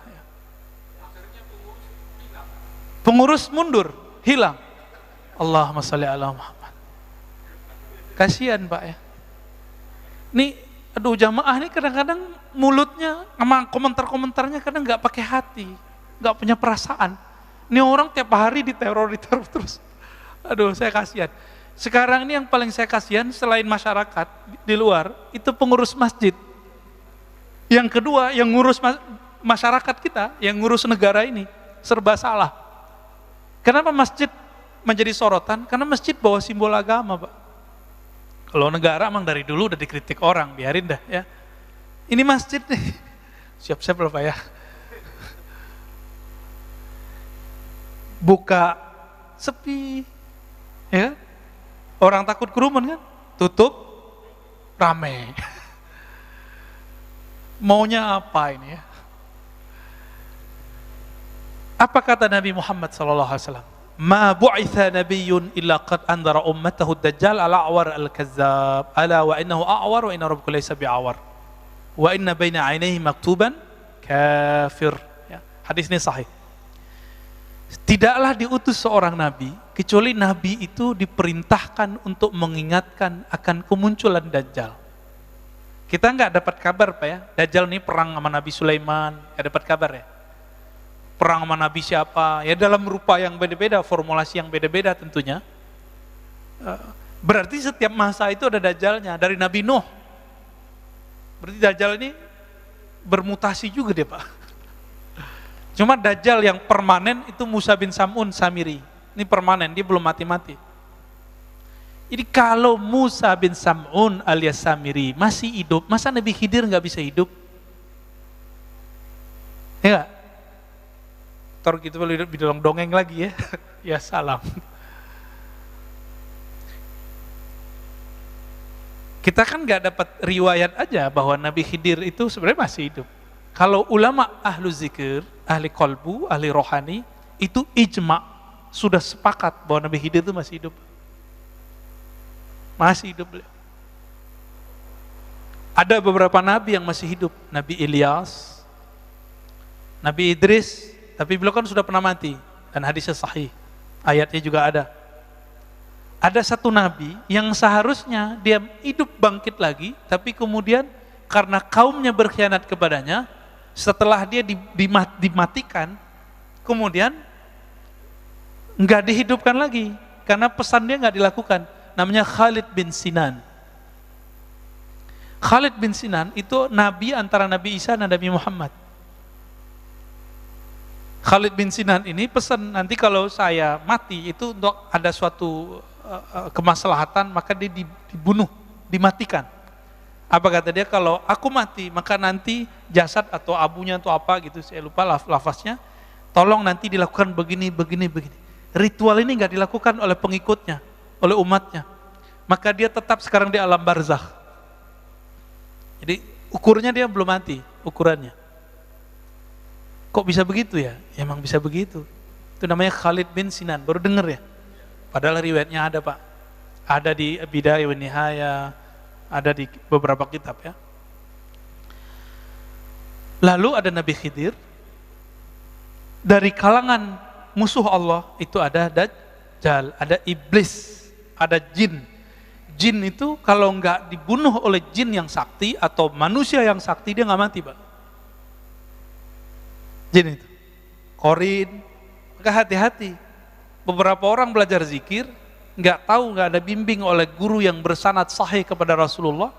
Pengurus mundur, hilang. Allahumma sholli ala Muhammad. Kasihan Pak ya. Nih, aduh jamaah ini kadang-kadang mulutnya sama komentar-komentarnya kadang nggak pakai hati, nggak punya perasaan. Ini orang tiap hari diteror terus. Aduh, saya kasihan. Sekarang ini yang paling saya kasihan selain masyarakat di luar, itu pengurus masjid. Yang kedua, yang ngurus masyarakat kita, yang ngurus negara ini, serba salah. Kenapa masjid menjadi sorotan? Karena masjid bawa simbol agama Pak. Kalau negara emang dari dulu udah dikritik orang, biarin dah ya. Ini masjid nih, siap-siap loh Pak ya. Buka, sepi, ya. Orang takut kerumun kan, tutup, rame. Maunya apa ini ya? Apa kata Nabi Muhammad sallallahu alaihi wasallam? Ma bu'itha nabiyyun illa qad andara ummatahu ad-dajjal al-a'war al-kazzab ala wa innahu a'war wa inna rabbaka laysa bi'awar wa inna baina 'ainayhi maktuban kafir. Ya, hadis ini sahih. Tidaklah diutus seorang nabi kecuali nabi itu diperintahkan untuk mengingatkan akan kemunculan Dajjal. Kita nggak dapat kabar Pak ya, Dajjal ini perang sama Nabi Sulaiman, nggak dapat kabar ya. Perang sama Nabi siapa, ya dalam rupa yang beda-beda, formulasi yang beda-beda tentunya. Berarti setiap masa itu ada Dajjalnya, dari Nabi Nuh. Berarti Dajjal ini bermutasi juga dia Pak. Cuma Dajjal yang permanen itu Musa bin Sam'un Samiri. Ini permanen, dia belum mati-mati. Jadi kalau Musa bin Sam'un alias Samiri masih hidup, masa Nabi Khidir nggak bisa hidup? Ya nggak? Tor gitu bilang dongeng lagi ya. Ya salam. Kita kan nggak dapat riwayat aja bahwa Nabi Khidir itu sebenarnya masih hidup. Kalau ulama ahlu zikir, ahli kolbu, ahli rohani, itu ijma, sudah sepakat bahwa Nabi Khidir itu masih hidup. Masih hidup beliau. Ada beberapa nabi yang masih hidup, Nabi Ilyas, Nabi Idris, tapi beliau kan sudah pernah mati, dan hadisnya sahih, ayatnya juga ada. Ada satu nabi yang seharusnya dia hidup bangkit lagi, tapi kemudian karena kaumnya berkhianat kepadanya, setelah dia dimatikan, kemudian nggak dihidupkan lagi, karena pesan dia nggak dilakukan. Namanya Khalid bin Sinan. Khalid bin Sinan itu nabi antara Nabi Isa dan Nabi Muhammad. Khalid bin Sinan ini pesan, nanti kalau saya mati itu untuk ada suatu kemaslahatan, maka dia dibunuh, dimatikan. Apa kata dia, kalau aku mati maka nanti jasad atau abunya atau apa gitu, saya lupa lafaznya, tolong nanti dilakukan begini. Ritual ini nggak dilakukan oleh pengikutnya, oleh umatnya, maka dia tetap sekarang di alam barzakh. Jadi ukurnya dia belum mati, ukurannya. Kok bisa begitu ya? Ya emang bisa begitu. Itu namanya Khalid bin Sinan, baru dengar ya? Padahal riwayatnya ada Pak, ada di Bidayah wa Nihayah, ada di beberapa kitab ya. Lalu ada Nabi Khidir, dari kalangan musuh Allah itu ada Dajjal, ada iblis, ada jin. Jin itu kalau nggak dibunuh oleh jin yang sakti atau manusia yang sakti, dia nggak mati Pak. Jin itu korin, maka hati-hati. Beberapa orang belajar zikir, nggak tahu, nggak ada bimbing oleh guru yang bersanad sahih kepada Rasulullah.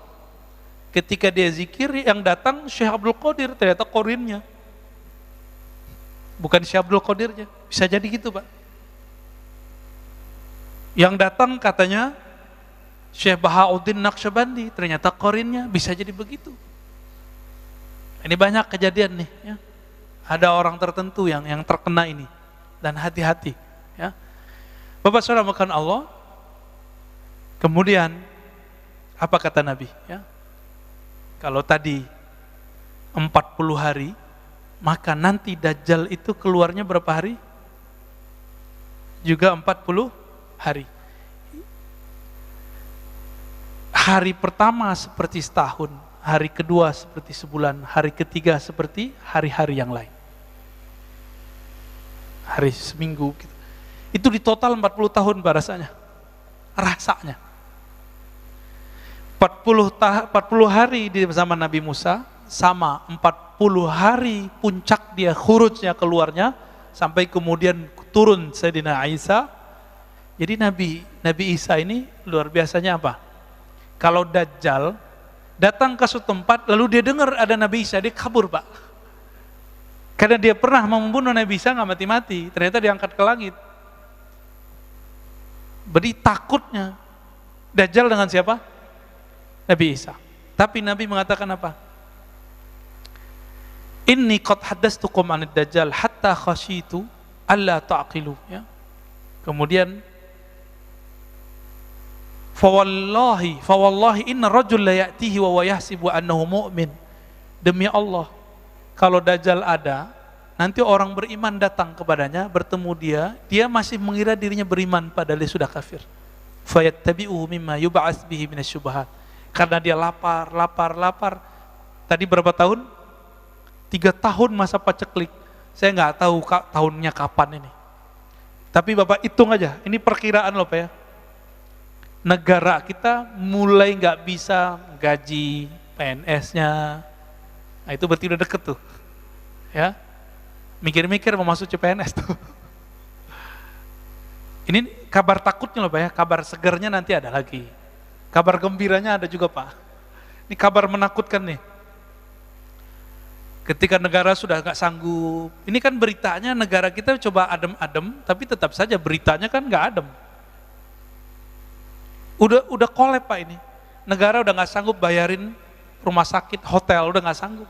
Ketika dia zikir, yang datang Syekh Abdul Qadir, ternyata korinnya bukan Syekh Abdul Qadirnya. Bisa jadi gitu Pak. Yang datang katanya Syekh Bahauddin Naqsyabandi, ternyata korinnya. Bisa jadi begitu. Ini banyak kejadian nih ya. Ada orang tertentu yang terkena ini, dan hati-hati ya. Bapak Saudara makan Allah. Kemudian apa kata Nabi ya? Kalau tadi 40 hari, maka nanti Dajjal itu keluarnya berapa hari? Juga 40 hari. Hari pertama seperti setahun, hari kedua seperti sebulan, hari ketiga seperti hari-hari yang lain. Hari seminggu gitu. Itu di total 40 tahun rasanya. 40 hari di zaman Nabi Musa, sama 40 hari puncak dia khurujnya, keluarnya, sampai kemudian turun Sayyidina Isa. Jadi Nabi Isa ini luar biasanya apa? Kalau Dajjal datang ke suatu tempat, lalu dia dengar ada Nabi Isa, dia kabur Pak. Karena dia pernah membunuh Nabi Isa, nggak mati-mati, ternyata diangkat ke langit. Berarti takutnya Dajjal dengan siapa? Nabi Isa. Tapi Nabi mengatakan apa? Inni qad haddastukum anid Dajjal hatta khasyitu alla ta'qilu ya. Kemudian fawallahi inna rajul la ya'tihi wa yahsibu annahu mu'min. Demi Allah, kalau Dajjal ada, nanti orang beriman datang kepadanya, bertemu dia masih mengira dirinya beriman padahal dia sudah kafir. Fayattabi'uhu mimma yub'ats bihi minasyubhat. Karena dia lapar. Tadi berapa tahun? 3 tahun masa paceklik. Saya nggak tahu tahunnya kapan ini. Tapi Bapak hitung aja, ini perkiraan loh Pak ya. Negara kita mulai nggak bisa gaji PNS-nya. Nah, itu berarti udah deket tuh. Ya. Mikir-mikir mau masuk CPNS tuh. Ini kabar takutnya loh Pak ya, kabar segernya nanti ada lagi. Kabar gembiranya ada juga Pak. Ini kabar menakutkan nih. Ketika negara sudah gak sanggup, ini kan beritanya negara kita coba adem-adem, tapi tetap saja beritanya kan gak adem. Udah kolep Pak ini. Negara udah gak sanggup bayarin rumah sakit, hotel, udah gak sanggup.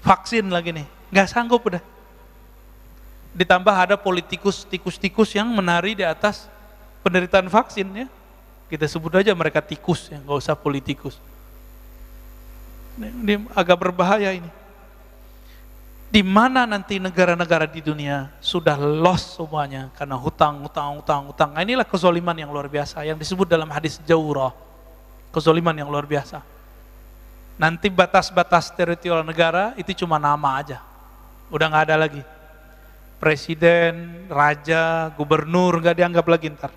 Vaksin lagi nih, gak sanggup udah. Ditambah ada tikus-tikus yang menari di atas penderitaan vaksin ya. Kita sebut aja mereka tikus ya, gak usah politikus. Ini agak berbahaya ini. Di mana nanti negara-negara di dunia sudah lost semuanya karena hutang. Nah, inilah kezoliman yang luar biasa yang disebut dalam hadis Jawrah. Kezoliman yang luar biasa. Nanti batas-batas teritorial negara itu cuma nama aja. Udah nggak ada lagi. Presiden, raja, gubernur nggak dianggap lagi ntar.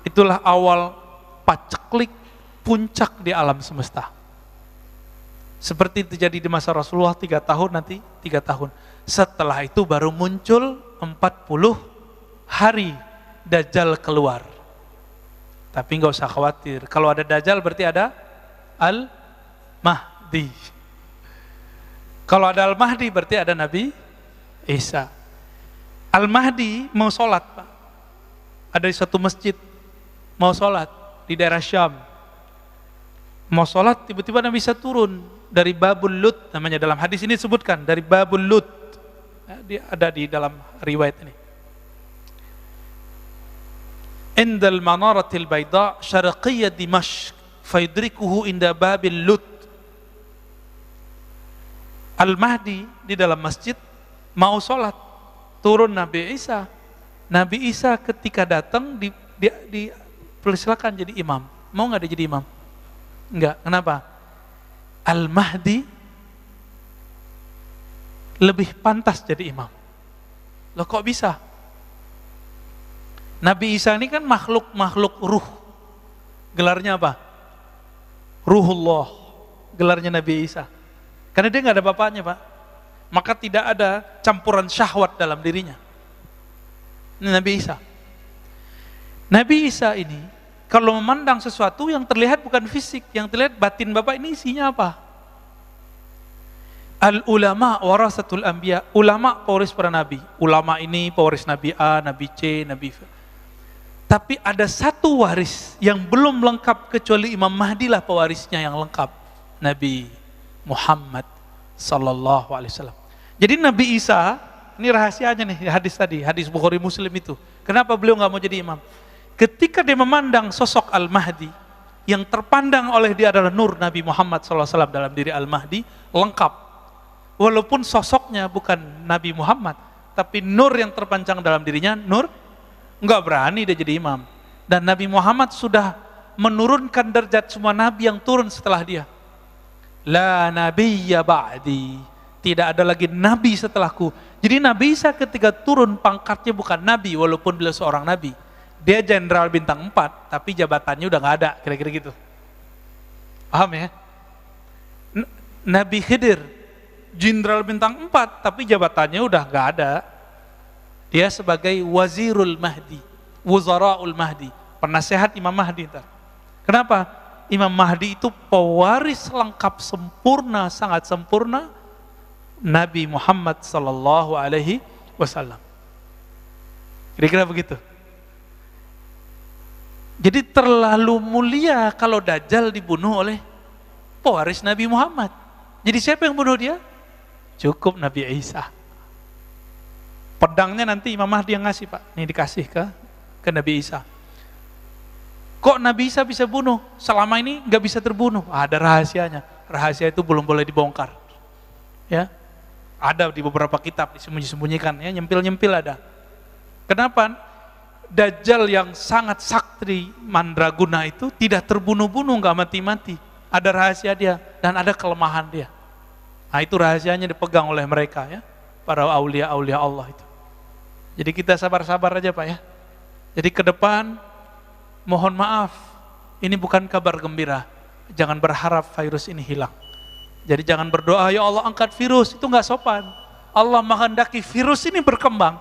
Itulah awal paceklik puncak di alam semesta. Seperti terjadi di masa Rasulullah 3 tahun, nanti 3 tahun. Setelah itu baru muncul 40 hari Dajjal keluar. Tapi nggak usah khawatir. Kalau ada Dajjal berarti ada Al-Mahdi. Kalau ada Al-Mahdi berarti ada Nabi Isa. Al-Mahdi mau sholat Pak. Ada di satu masjid. Mau sholat di daerah Syam. Mau sholat tiba-tiba Nabi Isa turun dari Babul Lut, namanya dalam hadis ini disebutkan dari Babul Lut. Dia ada di dalam riwayat ini. Indal manaratil bayda syarqiyya Dimashq faydrikuhu inda Babil Lut. Al-Mahdi di dalam masjid mau sholat, turun Nabi Isa. Nabi Isa ketika datang dipersilakan jadi imam. Mau nggak dia jadi imam? Enggak, kenapa? Al-Mahdi lebih pantas jadi imam. Loh kok bisa? Nabi Isa ini kan makhluk ruh. Gelarnya apa? Ruhullah. Gelarnya Nabi Isa. Karena dia nggak ada bapaknya Pak. Maka tidak ada campuran syahwat dalam dirinya. Ini Nabi Isa. Nabi Isa ini kalau memandang sesuatu yang terlihat bukan fisik, yang terlihat batin Bapak ini isinya apa? Al-ulama warasatul anbiya. Ulama pewaris para nabi. Ulama ini pewaris Nabi A, Nabi C, Nabi V. Tapi ada satu waris yang belum lengkap kecuali Imam Mahdi lah pewarisnya yang lengkap. Nabi Muhammad sallallahu alaihi wasallam. Jadi Nabi Isa, ini rahasianya nih hadis tadi, hadis Bukhari Muslim itu. Kenapa beliau nggak mau jadi imam? Ketika dia memandang sosok Al-Mahdi, yang terpandang oleh dia adalah nur Nabi Muhammad SAW dalam diri Al-Mahdi, lengkap. Walaupun sosoknya bukan Nabi Muhammad, tapi nur yang terpanjang dalam dirinya, nur, nggak berani dia jadi imam. Dan Nabi Muhammad sudah menurunkan derajat semua Nabi yang turun setelah dia. La nabiyya ba'di, tidak ada lagi Nabi setelahku. Jadi Nabi Isa ketika turun pangkatnya bukan Nabi, walaupun beliau seorang Nabi. Dia jenderal bintang 4, tapi jabatannya udah nggak ada, kira-kira gitu. Paham ya? Nabi Khidir, jenderal bintang 4, tapi jabatannya udah nggak ada. Dia sebagai Wazirul Mahdi, Wuzaraul Mahdi, penasehat Imam Mahdi. Kenapa? Imam Mahdi itu pewaris lengkap sempurna, sangat sempurna Nabi Muhammad sallallahu alaihi wasallam. Kira-kira begitu. Jadi terlalu mulia kalau Dajjal dibunuh oleh pewaris Nabi Muhammad. Jadi siapa yang bunuh dia? Cukup Nabi Isa. Pedangnya nanti Imam Mahdi yang ngasih Pak. Ini dikasih ke Nabi Isa. Kok Nabi Isa bisa bunuh? Selama ini nggak bisa terbunuh. Ada rahasianya. Rahasia itu belum boleh dibongkar. Ya, Ada di beberapa kitab disembunyi-sembunyikan ya, nyempil-nyempil ada. Kenapa? Dajjal yang sangat sakti mandraguna itu tidak terbunuh-bunuh, nggak mati-mati. Ada rahasia dia dan ada kelemahan dia. Nah itu rahasianya dipegang oleh mereka ya, para aulia-aulia Allah itu. Jadi kita sabar-sabar aja Pak ya. Jadi ke depan mohon maaf, ini bukan kabar gembira. Jangan berharap virus ini hilang. Jadi jangan berdoa, ya Allah angkat virus, itu nggak sopan. Allah menghendaki virus ini berkembang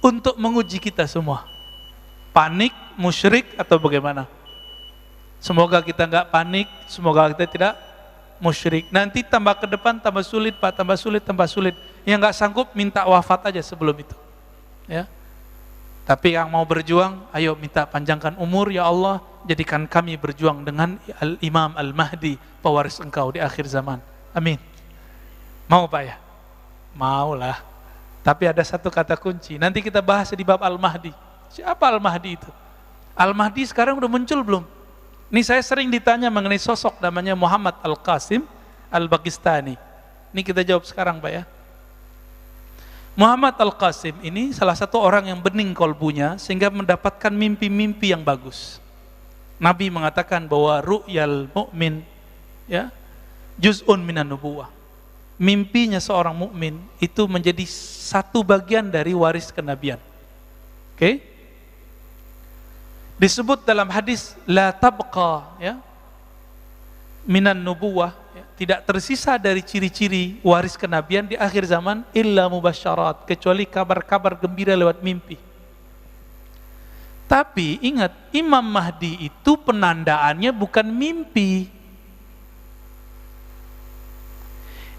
untuk menguji kita semua. Panik, musyrik atau bagaimana? Semoga kita nggak panik, semoga kita tidak musyrik. Nanti tambah ke depan tambah sulit Pak, tambah sulit, tambah sulit. Yang nggak sanggup minta wafat aja sebelum itu. Ya. Tapi yang mau berjuang, ayo minta panjangkan umur ya Allah, jadikan kami berjuang dengan Al-Imam Al-Mahdi, pewaris engkau di akhir zaman. Amin. Mau Pak ya? Mau lah. Tapi ada satu kata kunci, nanti kita bahas di bab Al-Mahdi. Siapa Al-Mahdi itu? Al-Mahdi sekarang udah muncul belum? Ini saya sering ditanya mengenai sosok namanya Muhammad Al-Qasim Al-Bagistani. Ini kita jawab sekarang Pak ya. Muhammad Al-Qasim ini salah satu orang yang bening kolbunya sehingga mendapatkan mimpi-mimpi yang bagus. Nabi mengatakan bahwa ru'yal mu'min ya, juz'un minan nubuwah. Mimpinya seorang mukmin itu menjadi satu bagian dari waris kenabian. Oke? Disebut dalam hadis la tabqa ya, minan nubuwah, ya, tidak tersisa dari ciri-ciri waris kenabian di akhir zaman illa mubasyarat, kecuali kabar-kabar gembira lewat mimpi. Tapi ingat, Imam Mahdi itu penandaannya bukan mimpi.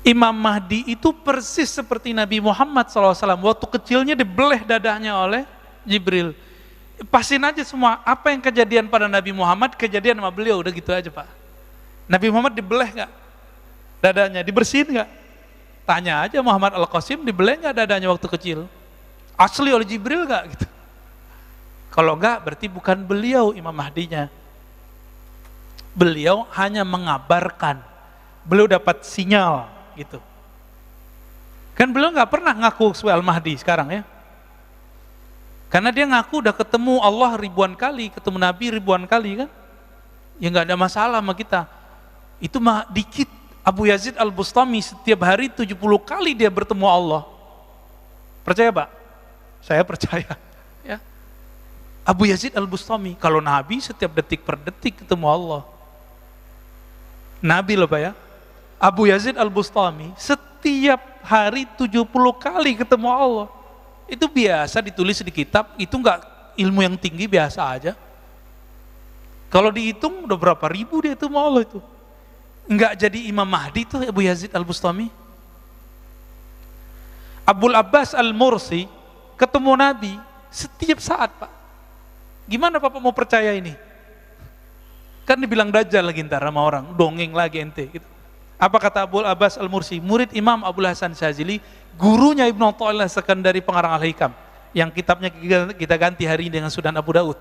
Imam Mahdi itu persis seperti Nabi Muhammad SAW. Waktu kecilnya dibelah dadanya oleh Jibril. Pasin aja semua, apa yang kejadian pada Nabi Muhammad, kejadian sama beliau, udah gitu aja Pak. Nabi Muhammad dibelah gak? Dadanya, dibersihin gak? Tanya aja Muhammad Al-Qasim, dibelah gak dadanya waktu kecil? Asli oleh Jibril gak? Gitu. Kalau enggak, berarti bukan beliau Imam Mahdinya. Beliau hanya mengabarkan. Beliau dapat sinyal, gitu. Kan beliau nggak pernah ngaku sebagai Al-Mahdi sekarang ya. Karena dia ngaku udah ketemu Allah ribuan kali, ketemu Nabi ribuan kali kan. Ya nggak ada masalah sama kita. Itu mah dikit. Abu Yazid Al-Bustami setiap hari 70 kali dia bertemu Allah. Percaya Pak? Saya percaya. Ya. Abu Yazid Al-Bustami, kalau Nabi setiap detik per detik ketemu Allah. Nabi loh Pak ya. Abu Yazid Al-Bustami setiap hari 70 kali ketemu Allah. Itu biasa ditulis di kitab, itu enggak ilmu yang tinggi, biasa aja. Kalau dihitung udah berapa ribu dia ketemu Allah itu. Enggak jadi Imam Mahdi itu Abu Yazid Al-Bustami. Abul Abbas Al-Mursi ketemu Nabi setiap saat Pak. Gimana Bapak mau percaya ini? Kan dibilang dajjal lagi ntar sama orang, dongeng lagi ente gitu. Apa kata Abul Abbas Al-Mursi, murid Imam Abul Hasan Syazili, gurunya Ibnu Athaillah Sekandari pengarang Al-Hikam, yang kitabnya kita ganti hari ini dengan Sunan Abu Daud.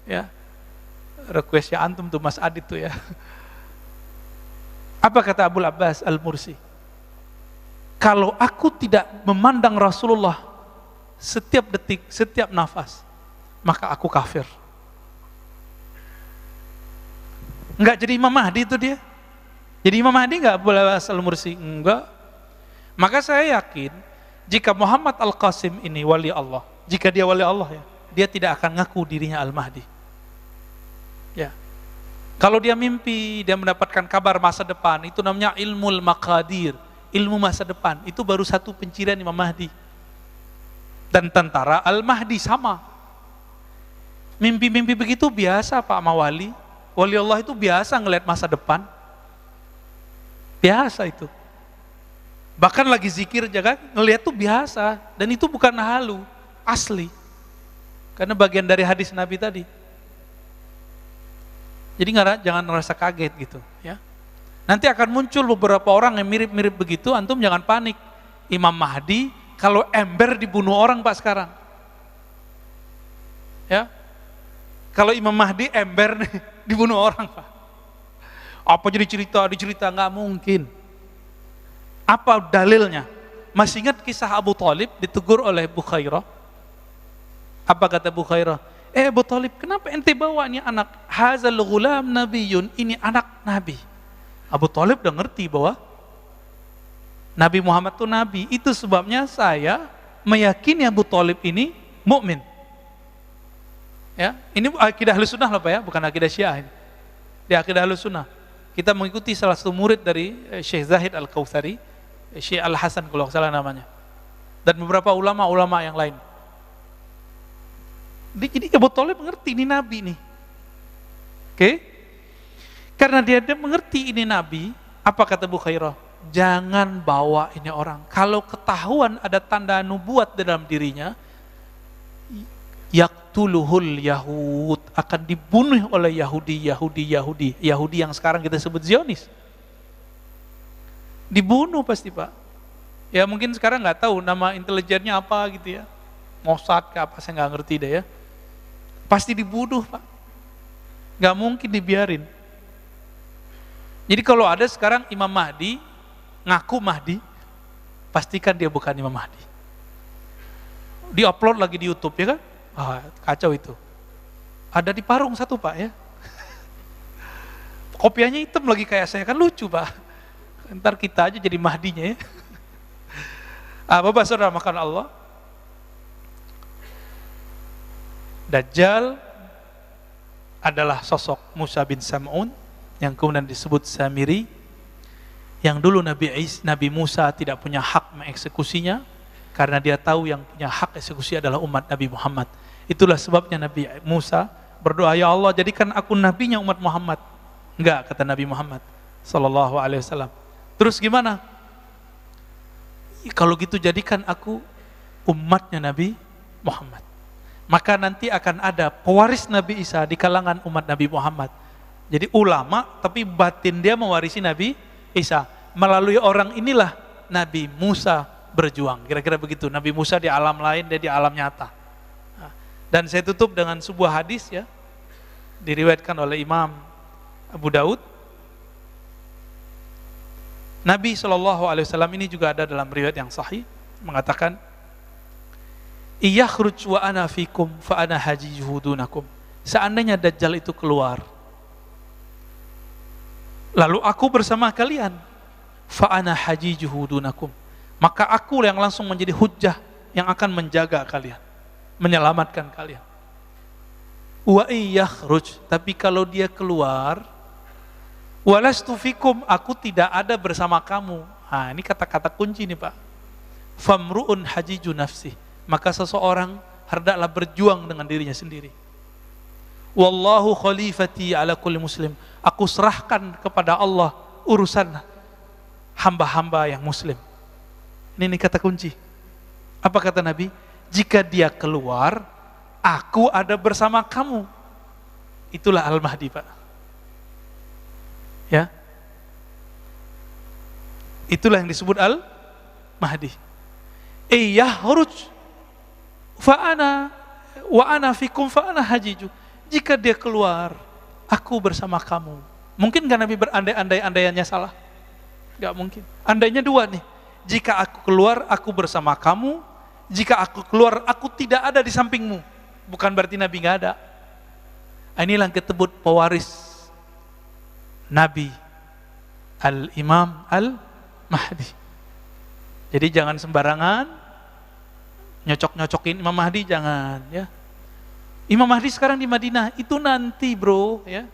Ya. Requestnya antum tuh Mas Adit tuh ya. Apa kata Abul Abbas Al-Mursi? Kalau aku tidak memandang Rasulullah setiap detik, setiap nafas, maka aku kafir. Enggak jadi Imam Mahdi itu dia. Jadi Imam Mahdi enggak Abul Abbas Al-Mursi? Enggak. Maka saya yakin jika Muhammad Al-Qasim ini wali Allah, jika dia wali Allah ya, dia tidak akan ngaku dirinya Al-Mahdi. Ya. Kalau dia mimpi, dia mendapatkan kabar masa depan, itu namanya ilmul maqadir, ilmu masa depan. Itu baru satu pencirian Imam Mahdi. Dan tentara Al-Mahdi sama. Mimpi-mimpi begitu biasa Pak sama wali. Wali Allah itu biasa ngelihat masa depan. Biasa itu. Bahkan lagi zikir jaga ngelihat tuh biasa, dan itu bukan halu, asli. Karena bagian dari hadis Nabi tadi. Jadi jangan ngerasa kaget gitu, ya. Nanti akan muncul beberapa orang yang mirip-mirip begitu, antum jangan panik. Imam Mahdi kalau ember dibunuh orang Pak sekarang. Ya. Kalau Imam Mahdi ember nih, dibunuh orang Pak. Apa jadi dicerita nggak mungkin. Apa dalilnya? Masih ingat kisah Abu Thalib ditegur oleh Bukhairah? Apa kata Bukhairah? Abu Thalib, kenapa ente bawa ini anak? Hazal ghulam nabiyun, ini anak nabi. Abu Thalib udah ngerti bahwa Nabi Muhammad itu nabi. Itu sebabnya saya meyakini Abu Thalib ini mukmin. Ya, ini akidah Ahlussunnah loh Pak ya, bukan akidah Syiah ini. Di akidah Ahlussunnah. Kita mengikuti salah satu murid dari Syekh Zahid Al-Kautsari, Syekh Al-Hasan kalau salah namanya. Dan beberapa ulama-ulama yang lain. Jadi Abu Thalib mengerti ini nabi nih. Oke? Karena dia mengerti ini nabi, apa kata Bukhairah? Jangan bawa ini orang. Kalau ketahuan ada tanda nubuat dalam dirinya, yaqtuluhul Yahud, akan dibunuh oleh Yahudi yang sekarang kita sebut Zionis. Dibunuh pasti Pak. Ya mungkin sekarang nggak tahu nama intelijennya apa gitu ya, Mossad ke apa saya nggak ngerti deh ya. Pasti dibunuh Pak. Nggak mungkin dibiarin. Jadi kalau ada sekarang Imam Mahdi ngaku Mahdi, pastikan dia bukan Imam Mahdi. Di-upload lagi di YouTube ya kan? Kacau itu. Ada di Parung satu Pak ya. Kopiahnya hitam lagi kayak saya, kan lucu Pak. Ntar kita aja jadi Mahdinya ya. Bapak saudara makan Allah. Dajjal adalah sosok Musa bin Sam'un yang kemudian disebut Samiri, yang dulu Nabi Musa tidak punya hak mengeksekusinya karena dia tahu yang punya hak eksekusi adalah umat Nabi Muhammad. Itulah sebabnya Nabi Musa berdoa, ya Allah jadikan aku nabinya umat Muhammad. Enggak, kata Nabi Muhammad sallallahu alaihi wasallam. Terus gimana? Kalau gitu jadikan aku umatnya Nabi Muhammad. Maka nanti akan ada pewaris Nabi Isa di kalangan umat Nabi Muhammad. Jadi ulama tapi batin dia mewarisi Nabi Isa. Melalui orang inilah Nabi Musa berjuang. Kira-kira begitu. Nabi Musa di alam lain, dia di alam nyata. Dan saya tutup dengan sebuah hadis ya, diriwayatkan oleh Imam Abu Daud. Nabi SAW ini juga ada dalam riwayat yang sahih, mengatakan, iyakhruj wa ana fikum fa ana hajijuhu dunakum. Seandainya Dajjal itu keluar, lalu aku bersama kalian, fa ana hajijuhu dunakum, maka aku yang langsung menjadi hujjah yang akan menjaga kalian, menyelamatkan kalian. Wa iyakhruj, tapi kalau dia keluar, walastu fikum, aku tidak ada bersama kamu. Ini kata-kata kunci nih Pak. Famru'un hajiju nafsih, maka seseorang hendaklah berjuang dengan dirinya sendiri. Wallahu khalifati ala kulli muslim, aku serahkan kepada Allah urusan hamba-hamba yang muslim. Ini kata kunci. Apa kata Nabi? Jika dia keluar, aku ada bersama kamu. Itulah Al-Mahdi Pak. Ya, itulah yang disebut Al-Mahdi. Yahruj fa'ana wa ana fikum fa'ana hajiju. Jika dia keluar, aku bersama kamu. Mungkin gak Nabi berandai-andaiannya salah? Gak mungkin. Andainya dua nih. Jika aku keluar, aku bersama kamu. Jika aku keluar, aku tidak ada di sampingmu. Bukan berarti Nabi gak ada. Inilah yang disebut pewaris Nabi Al-Imam Al-Mahdi. Jadi jangan sembarangan nyocok-nyocokin Imam Mahdi, jangan ya. Imam Mahdi sekarang di Madinah, itu nanti bro ya.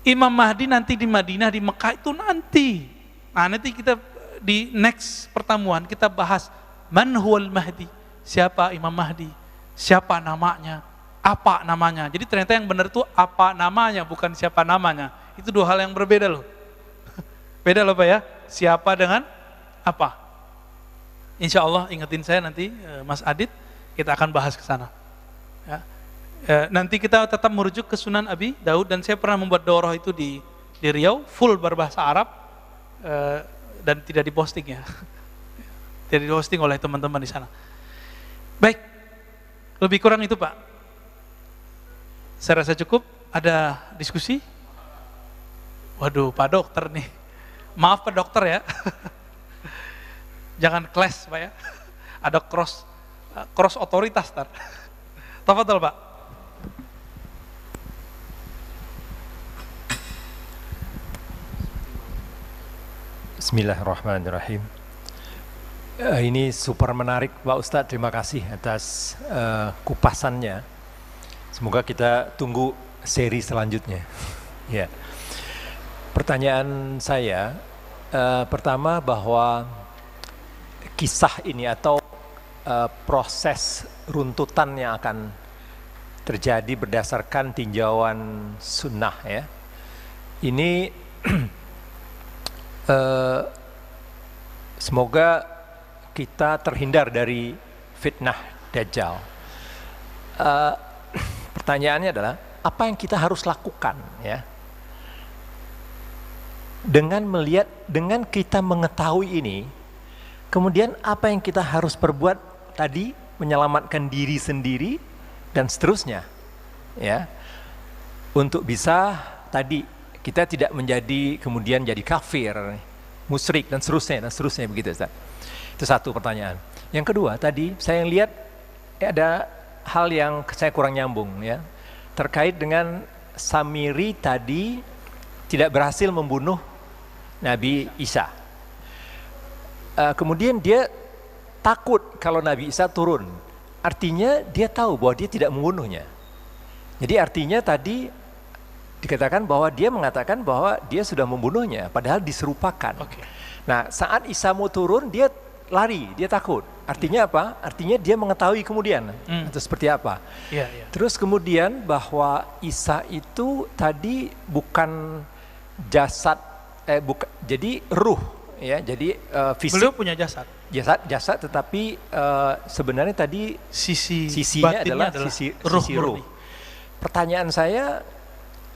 Imam Mahdi nanti di Madinah, di Mekah itu nanti. Nah nanti kita di next pertemuan kita bahas man huwal Mahdi, siapa Imam Mahdi, siapa namanya, apa namanya. Jadi ternyata yang benar itu apa namanya, bukan siapa namanya. Itu dua hal yang berbeda loh. Beda loh Pak ya, siapa dengan apa. Insya Allah ingetin saya nanti Mas Adit, kita akan bahas ke sana. Ya. Nanti kita tetap merujuk ke Sunan Abi Daud, dan saya pernah membuat daurah itu di Riau, full berbahasa Arab, dan tidak diposting ya. Tidak diposting oleh teman-teman di sana. Baik, lebih kurang itu Pak. Saya rasa cukup. Ada diskusi? Waduh, Pak Dokter nih. Maaf Pak Dokter ya. Jangan clash Pak ya. Ada cross otoritas tar. Tafadhol Pak. Bismillahirrahmanirrahim. Ini super menarik Pak Ustadz, terima kasih atas kupasannya. Semoga kita tunggu seri selanjutnya. Ya. Pertanyaan saya pertama bahwa kisah ini atau proses runtutan yang akan terjadi berdasarkan tinjauan sunnah ya. Ini semoga kita terhindar dari fitnah Dajjal. Pertanyaannya adalah apa yang kita harus lakukan ya? Dengan kita mengetahui ini, kemudian apa yang kita harus perbuat tadi, menyelamatkan diri sendiri dan seterusnya ya. Untuk bisa tadi kita tidak menjadi kemudian jadi kafir, musyrik dan seterusnya begitu Ustaz. Itu satu pertanyaan. Yang kedua tadi saya lihat ada hal yang saya kurang nyambung ya, terkait dengan Samiri tadi tidak berhasil membunuh Nabi Isa. Kemudian dia takut kalau Nabi Isa turun. Artinya dia tahu bahwa dia tidak membunuhnya. Jadi artinya tadi dikatakan bahwa dia mengatakan bahwa dia sudah membunuhnya, padahal diserupakan. Okay. Nah, saat Isa mau turun, dia lari, dia takut. Artinya apa? Artinya dia mengetahui kemudian atau seperti apa. Terus kemudian bahwa Isa itu tadi bukan jasad, jadi ruh, ya. Jadi fisik. Beliau punya jasad. Jasad, tetapi sebenarnya tadi sisinya adalah sisi ruh. Pertanyaan saya,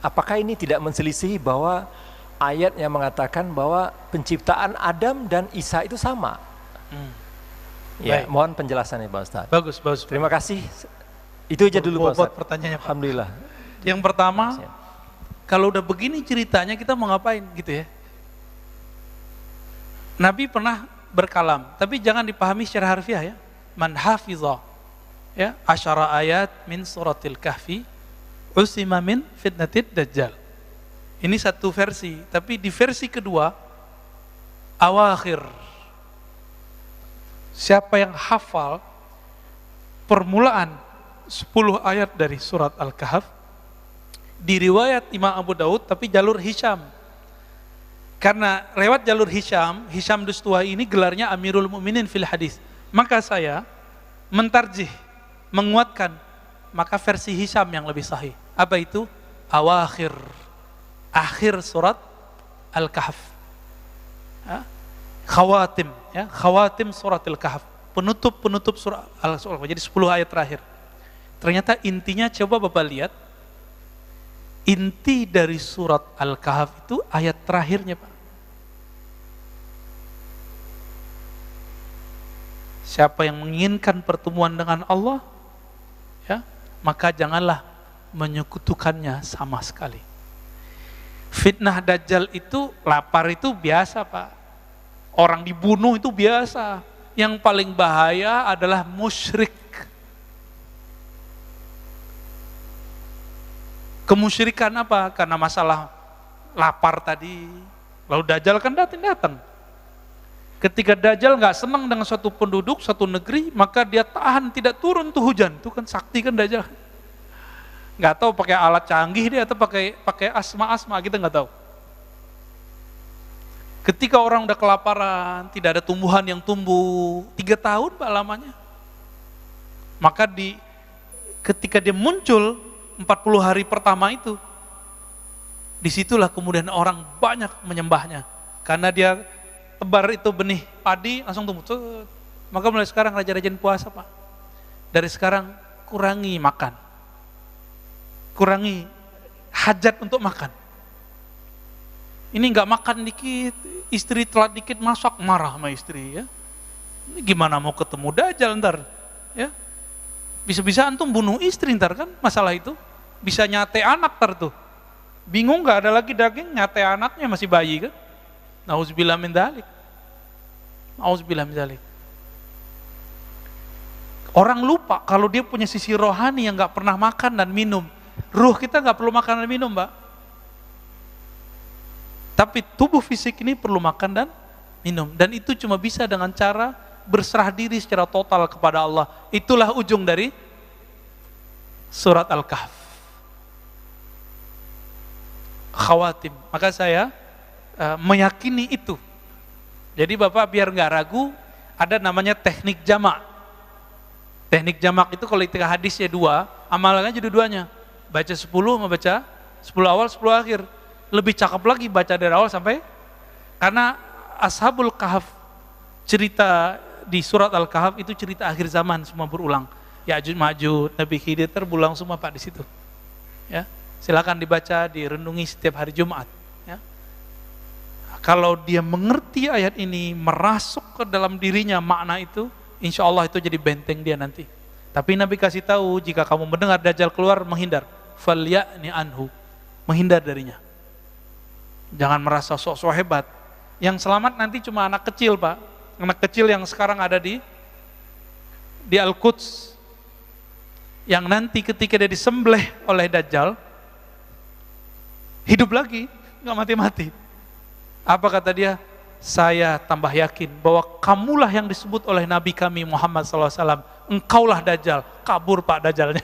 apakah ini tidak menselisihi bahwa ayat yang mengatakan bahwa penciptaan Adam dan Isa itu sama? Ya, mohon penjelasannya Pak Ustaz. Bagus. Terima kasih. Itu aja dulu Pak Ustaz. Pertanyaannya Pak. Alhamdulillah. Yang pertama, kalau udah begini ceritanya kita mau ngapain gitu ya. Nabi pernah berkalam, tapi jangan dipahami secara harfiah ya. Man hafizah ya, asyara ayat min suratil kahfi usima min fitnatid dajjal. Ini satu versi, tapi di versi kedua awakhir. Siapa yang hafal permulaan 10 ayat dari surat Al-Kahf, di riwayat Imam Abu Daud tapi jalur Hisham. Karena lewat jalur Hisham Dustuwai ini gelarnya Amirul Mukminin fil hadis. Maka saya mentarjih, menguatkan maka versi Hisham yang lebih sahih. Apa itu? Awakhir, akhir surat Al-Kahf. Khawatim, ya, khawatim surat Al-Kahf. Penutup surat Al-Kahf. Jadi 10 ayat terakhir. Ternyata intinya coba Bapak lihat. Inti dari surat Al-Kahf itu ayat terakhirnya, Pak. Siapa yang menginginkan pertemuan dengan Allah, ya, maka janganlah menyekutukannya sama sekali. Fitnah Dajjal itu, lapar itu biasa Pak. Orang dibunuh itu biasa. Yang paling bahaya adalah musyrik. Kemusyrikan apa? Karena masalah lapar tadi. Lalu Dajjal kan datang. Ketika Dajjal nggak senang dengan suatu penduduk, satu negeri, maka dia tahan tidak turun tuh hujan. Itu kan sakti kan Dajjal. Nggak tahu pakai alat canggih dia atau pakai asma kita nggak tahu. Ketika orang udah kelaparan, tidak ada tumbuhan yang tumbuh 3 tahun Pak lamanya. Maka ketika dia muncul 40 hari pertama itu, disitulah kemudian orang banyak menyembahnya. Karena dia tebar itu benih padi langsung tumbuh. Maka mulai sekarang raja-raja puasa Pak. Dari sekarang kurangi makan. Kurangi hajat untuk makan. Ini nggak makan dikit, istri telat dikit masak, marah sama istri ya. Ini gimana mau ketemu Dajjal ntar ya? Bisa-bisa antum bunuh istri ntar kan masalah itu. Bisa nyate anak ntar tuh. Bingung nggak ada lagi daging, nyate anaknya masih bayi kan? Nauzubillah min dzalik. Auzubillah min dzalik. Orang lupa kalau dia punya sisi rohani yang nggak pernah makan dan minum. Ruh kita nggak perlu makan dan minum, Mbak. Tapi tubuh fisik ini perlu makan dan minum. Dan itu cuma bisa dengan cara berserah diri secara total kepada Allah. Itulah ujung dari surat Al-Kahf. Khawatim. Maka saya meyakini itu. Jadi Bapak biar nggak ragu, ada namanya teknik jamak. Teknik jamak itu kalau ketika hadisnya 2, amalannya jadi 2-nya. Baca 10 sama baca 10 awal, 10 akhir. Lebih cakep lagi baca dari awal sampai, karena Ashabul Kahf, cerita di surat Al-Kahf itu cerita akhir zaman, semua berulang. Ya'juj Ma'juj, Nabi Khidir terbulang semua Pak di situ. Ya, silakan dibaca, direnungi setiap hari Jumat. Ya. Kalau dia mengerti ayat ini, merasuk ke dalam dirinya makna itu, insya Allah itu jadi benteng dia nanti. Tapi Nabi kasih tahu, jika kamu mendengar Dajjal keluar, menghindar. Falya'ni anhu, menghindar darinya. Jangan merasa sok-sok hebat. Yang selamat nanti cuma anak kecil, Pak. Anak kecil yang sekarang ada di Al-Quds. Yang nanti ketika dia disembelih oleh Dajjal, hidup lagi, nggak mati-mati. Apa kata dia? Saya tambah yakin bahwa kamulah yang disebut oleh Nabi kami Muhammad SAW. Engkaulah Dajjal. Kabur Pak Dajjalnya.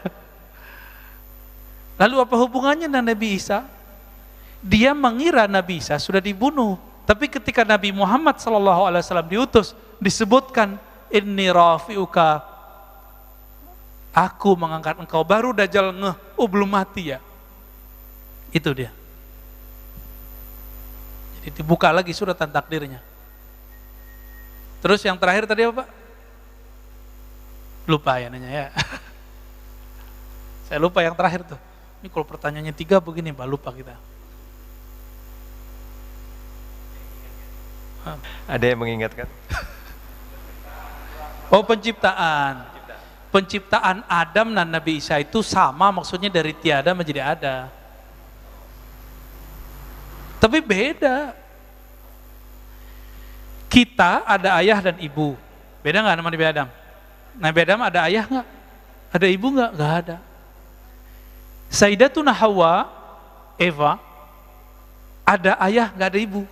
Lalu apa hubungannya dengan Nabi Isa? Dia mengira Nabi Isa sudah dibunuh. Tapi ketika Nabi Muhammad SAW diutus, disebutkan inni rafi'uka, aku mengangkat engkau. Baru Dajjal ngeh, oh belum mati ya. Itu dia. Dibuka lagi suratan takdirnya. Terus yang terakhir tadi apa Pak? Lupa ya nanya ya. Saya lupa yang terakhir tuh. Ini kalau pertanyaannya 3 begini Pak, lupa kita. Ada yang mengingatkan? Oh, penciptaan. Penciptaan Adam dan Nabi Isa itu sama, maksudnya dari tiada menjadi ada. Tapi beda. Kita ada ayah dan ibu. Beda nggak sama Nabi Adam? Nabi Adam ada ayah nggak? Ada ibu nggak? Nggak ada. Sayyidatuna Hawa, Eva, ada ayah nggak ada ibu.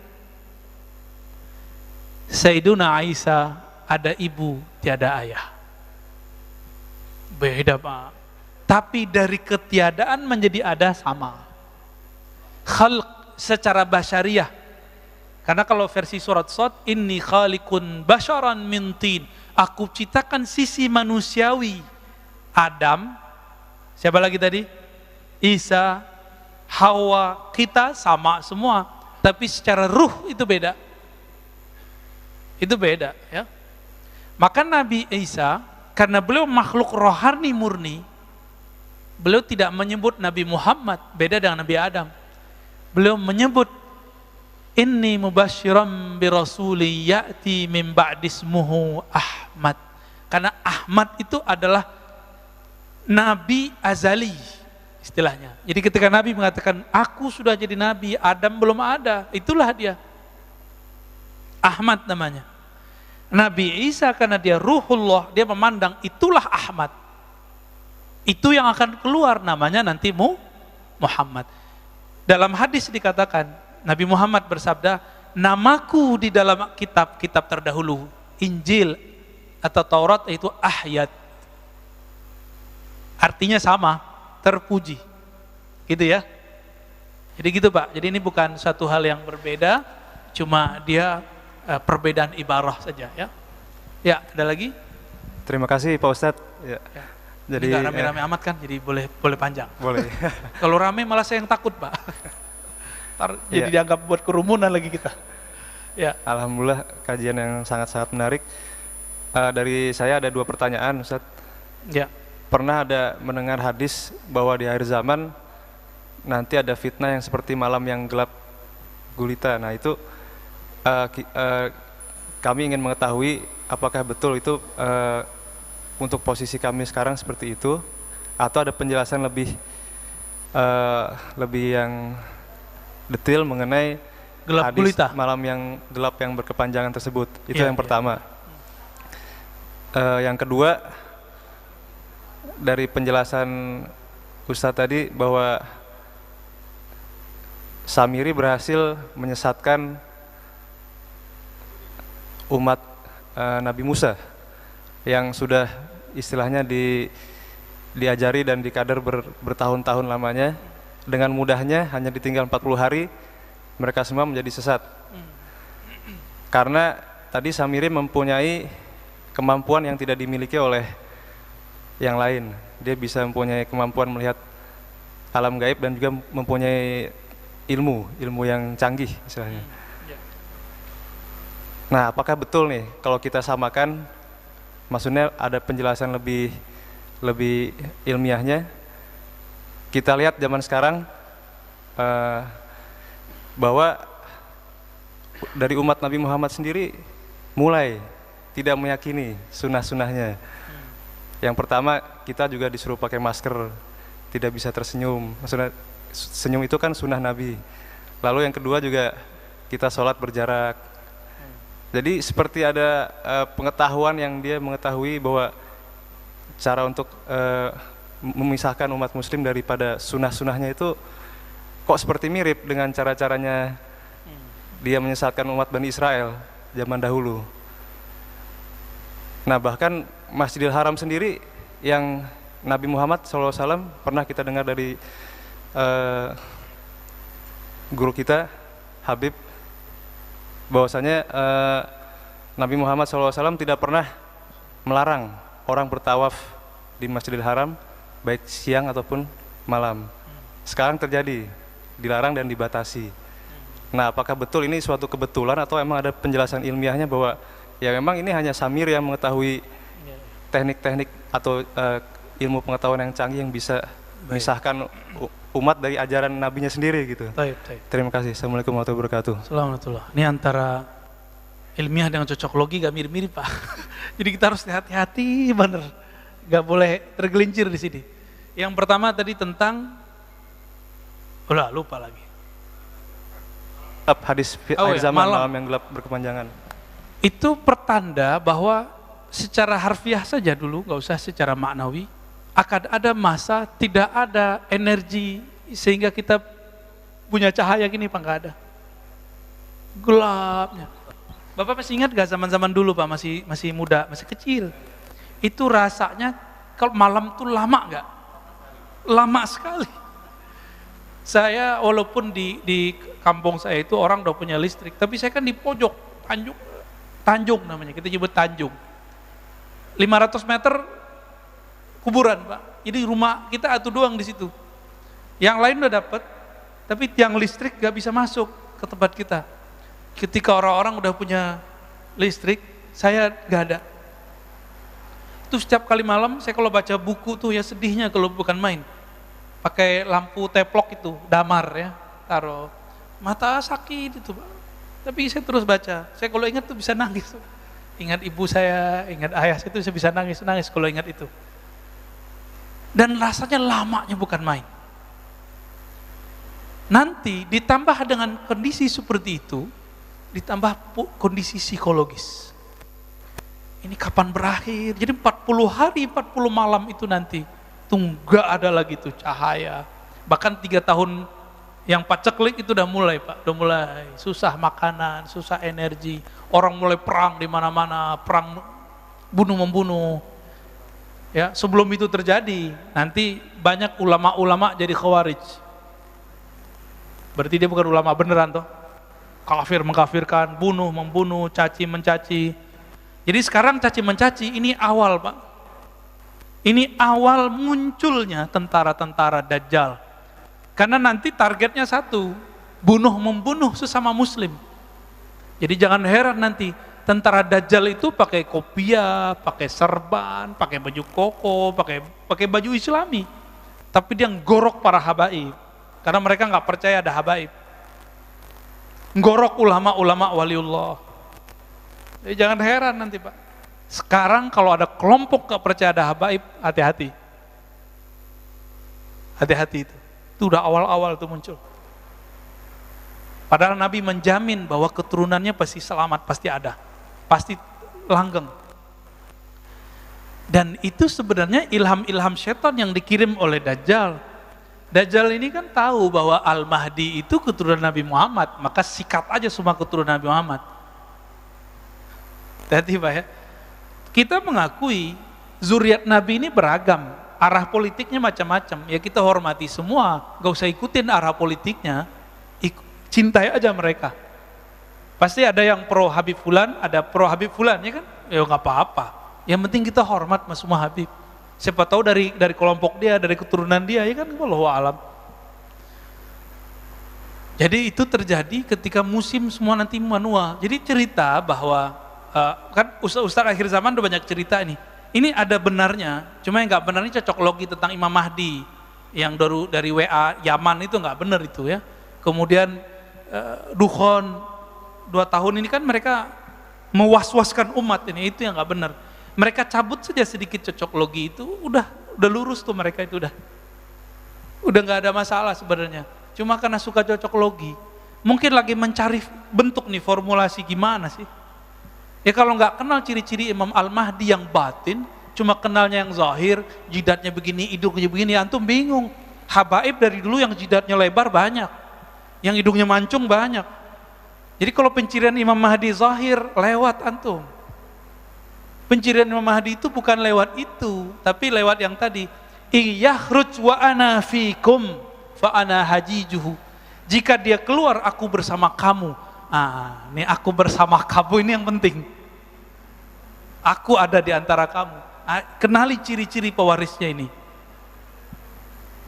Sayyiduna Aisyah ada ibu tiada ayah. Beda Pak. Tapi dari ketiadaan menjadi ada sama. Khalq secara basyariah. Karena kalau versi surat Shad, inni khaliqun basyaran min tin. Aku ciptakan sisi manusiawi. Adam, siapa lagi tadi? Isa, Hawa, kita sama semua. Tapi secara ruh itu beda. Itu beda ya. Maka Nabi Isa, karena beliau makhluk rohani murni, beliau tidak menyebut Nabi Muhammad, beda dengan Nabi Adam. Beliau menyebut inni mubasyiran bi rasuli ya'ti min ba'di ismuhu Ahmad. Karena Ahmad itu adalah nabi azali istilahnya. Jadi ketika Nabi mengatakan aku sudah jadi nabi, Adam belum ada, itulah dia. Ahmad namanya. Nabi Isa karena dia ruhullah, dia memandang itulah Ahmad. Itu yang akan keluar namanya nanti Muhammad. Dalam hadis dikatakan, Nabi Muhammad bersabda, namaku di dalam kitab-kitab terdahulu, Injil atau Taurat itu Ahyad. Artinya sama, terpuji. Gitu ya. Jadi gitu Pak, jadi ini bukan satu hal yang berbeda, cuma dia perbedaan ibarah saja ya. Ya, ada lagi? Terima kasih Pak Ustadz. Ya. Ya. Jadi nggak rame-rame amat kan, jadi boleh panjang. Boleh. Kalau rame malah saya yang takut Pak. Ntar jadi dianggap buat kerumunan lagi kita. Ya. Alhamdulillah kajian yang sangat-sangat menarik. Dari saya ada 2 pertanyaan Ustadz. Ya. Pernah ada mendengar hadis bahwa di akhir zaman nanti ada fitnah yang seperti malam yang gelap gulita. Nah itu kami ingin mengetahui apakah betul itu untuk posisi kami sekarang seperti itu, atau ada penjelasan lebih yang detail mengenai Gelap hadis gulita. malam yang gelap yang berkepanjangan tersebut. Itu Iya, yang iya. pertama. Yang kedua, dari penjelasan Ustadz tadi bahwa Samiri berhasil menyesatkan umat Nabi Musa yang sudah istilahnya diajari dan dikader bertahun-tahun lamanya. Dengan mudahnya hanya ditinggal 40 hari mereka semua menjadi sesat. Karena tadi Samiri mempunyai kemampuan yang tidak dimiliki oleh yang lain. Dia bisa mempunyai kemampuan melihat alam gaib dan juga mempunyai ilmu yang canggih istilahnya. Nah, apakah betul nih kalau kita samakan, maksudnya ada penjelasan lebih ilmiahnya? Kita lihat zaman sekarang bahwa dari umat Nabi Muhammad sendiri mulai tidak meyakini sunnah-sunnahnya. Yang pertama, kita juga disuruh pakai masker, tidak bisa tersenyum. Maksudnya senyum itu kan sunnah Nabi. Lalu yang kedua juga kita sholat berjarak. Jadi seperti ada pengetahuan yang dia mengetahui bahwa cara untuk memisahkan umat muslim daripada sunnah-sunnahnya itu kok seperti mirip dengan cara-caranya dia menyesatkan umat Bani Israel zaman dahulu. Nah, bahkan Masjidil Haram sendiri yang Nabi Muhammad SAW pernah kita dengar dari guru kita Habib, bahwasanya Nabi Muhammad SAW tidak pernah melarang orang bertawaf di Masjidil Haram baik siang ataupun malam. Sekarang terjadi, dilarang dan dibatasi. Nah, apakah betul ini suatu kebetulan atau emang ada penjelasan ilmiahnya bahwa ya memang ini hanya Samir yang mengetahui teknik-teknik atau ilmu pengetahuan yang canggih yang bisa memisahkan umat dari ajaran nabinya sendiri gitu. Taib. Terima kasih. Assalamualaikum warahmatullahi wabarakatuh. Assalamualaikum. Ini antara ilmiah dengan cocoklogi gak mirip-mirip, Pak. Jadi kita harus hati-hati bener. Gak boleh tergelincir di sini. Yang pertama tadi tentang lupa lagi. Hadis zaman malam yang gelap berkepanjangan. Itu pertanda bahwa secara harfiah saja dulu, nggak usah secara maknawi, akan ada masa tidak ada energi sehingga kita punya cahaya gini, Pak, nggak ada. Gelapnya. Bapak masih ingat gak zaman-zaman dulu, Pak, masih muda, masih kecil. Itu rasanya kalau malam tuh lama nggak? Lama sekali. Saya walaupun di kampung saya itu orang udah punya listrik, tapi saya kan di pojok, Tanjung namanya, kita nyebut Tanjung. 500 meter kuburan, Pak. Jadi rumah kita atu doang di situ. Yang lain udah dapat, tapi tiang listrik gak bisa masuk ke tempat kita. Ketika orang-orang udah punya listrik, saya gak ada. Itu setiap kali malam saya kalau baca buku tuh ya sedihnya kalau bukan main. Pakai lampu teplok itu, damar ya, taruh. Mata sakit itu, Pak. Tapi saya terus baca. Saya kalau ingat tuh bisa nangis. Ingat ibu saya, ingat ayah saya itu bisa nangis kalau ingat itu. Dan rasanya lamanya bukan main. Nanti ditambah dengan kondisi seperti itu, ditambah kondisi psikologis. Ini kapan berakhir? Jadi 40 hari, 40 malam itu nanti tuh nggak ada lagi tuh cahaya. Bahkan 3 tahun yang paceklik itu udah mulai, Pak, udah mulai susah makanan, susah energi, orang mulai perang di mana-mana, perang bunuh-membunuh. Ya, sebelum itu terjadi, nanti banyak ulama-ulama jadi khawarij. Berarti dia bukan ulama beneran toh. Kafir mengkafirkan, bunuh membunuh, caci mencaci. Jadi sekarang caci mencaci ini awal, Pak. Ini awal munculnya tentara-tentara Dajjal. Karena nanti targetnya satu, bunuh membunuh sesama muslim. Jadi jangan heran nanti tentara Dajjal itu pakai kopiah, pakai serban, pakai baju koko, pakai baju Islami. Tapi dia ngorok para habaib. Karena mereka nggak percaya ada habaib. Ngorok ulama-ulama waliullah. Jadi jangan heran nanti, Pak. Sekarang kalau ada kelompok nggak percaya ada habaib, hati-hati. Hati-hati itu. Itu udah awal-awal tuh muncul. Padahal Nabi menjamin bahwa keturunannya pasti selamat, pasti ada, pasti langgeng. Dan itu sebenarnya ilham-ilham setan yang dikirim oleh Dajjal. Dajjal ini kan tahu bahwa Al-Mahdi itu keturunan Nabi Muhammad, maka sikat aja semua keturunan Nabi Muhammad. Hati-hati Pak ya. Kita mengakui zuriat Nabi ini beragam, arah politiknya macam-macam. Ya kita hormati semua, gak usah ikutin arah politiknya, cintai aja mereka. Pasti ada yang pro Habib Fulan, ada pro Habib Fulan, ya kan? Ya nggak apa-apa. Yang penting kita hormat sama semua Habib. Siapa tahu dari kelompok dia, dari keturunan dia, ya kan? Wallahu a'lam. Jadi itu terjadi ketika musim semua nanti menua. Jadi cerita bahwa kan ustaz akhir zaman udah banyak cerita ini. Ini ada benarnya, cuma yang nggak benar ini cocok logi tentang Imam Mahdi yang dari WA Yaman itu nggak benar itu ya. Kemudian Dukhon 2 tahun ini kan mereka mewaswaskan umat ini, itu yang nggak benar. Mereka cabut saja sedikit cocok logi itu udah lurus tuh mereka itu udah nggak ada masalah sebenarnya. Cuma karena suka cocok logi, mungkin lagi mencari bentuk nih formulasi gimana sih. Ya kalau nggak kenal ciri-ciri Imam Al-Mahdi yang batin, cuma kenalnya yang zahir, jidatnya begini, hidungnya begini, antum bingung. Habaib dari dulu yang jidatnya lebar banyak, yang hidungnya mancung banyak. Jadi kalau pencirian Imam Mahdi zahir, lewat antum. Pencirian Imam Mahdi itu bukan lewat itu, tapi lewat yang tadi. Iyakhruj wa ana fikum fa ana hajijuhu. Jika dia keluar, aku bersama kamu. Ini aku bersama kamu ini yang penting. Aku ada di antara kamu. Kenali ciri-ciri pewarisnya ini.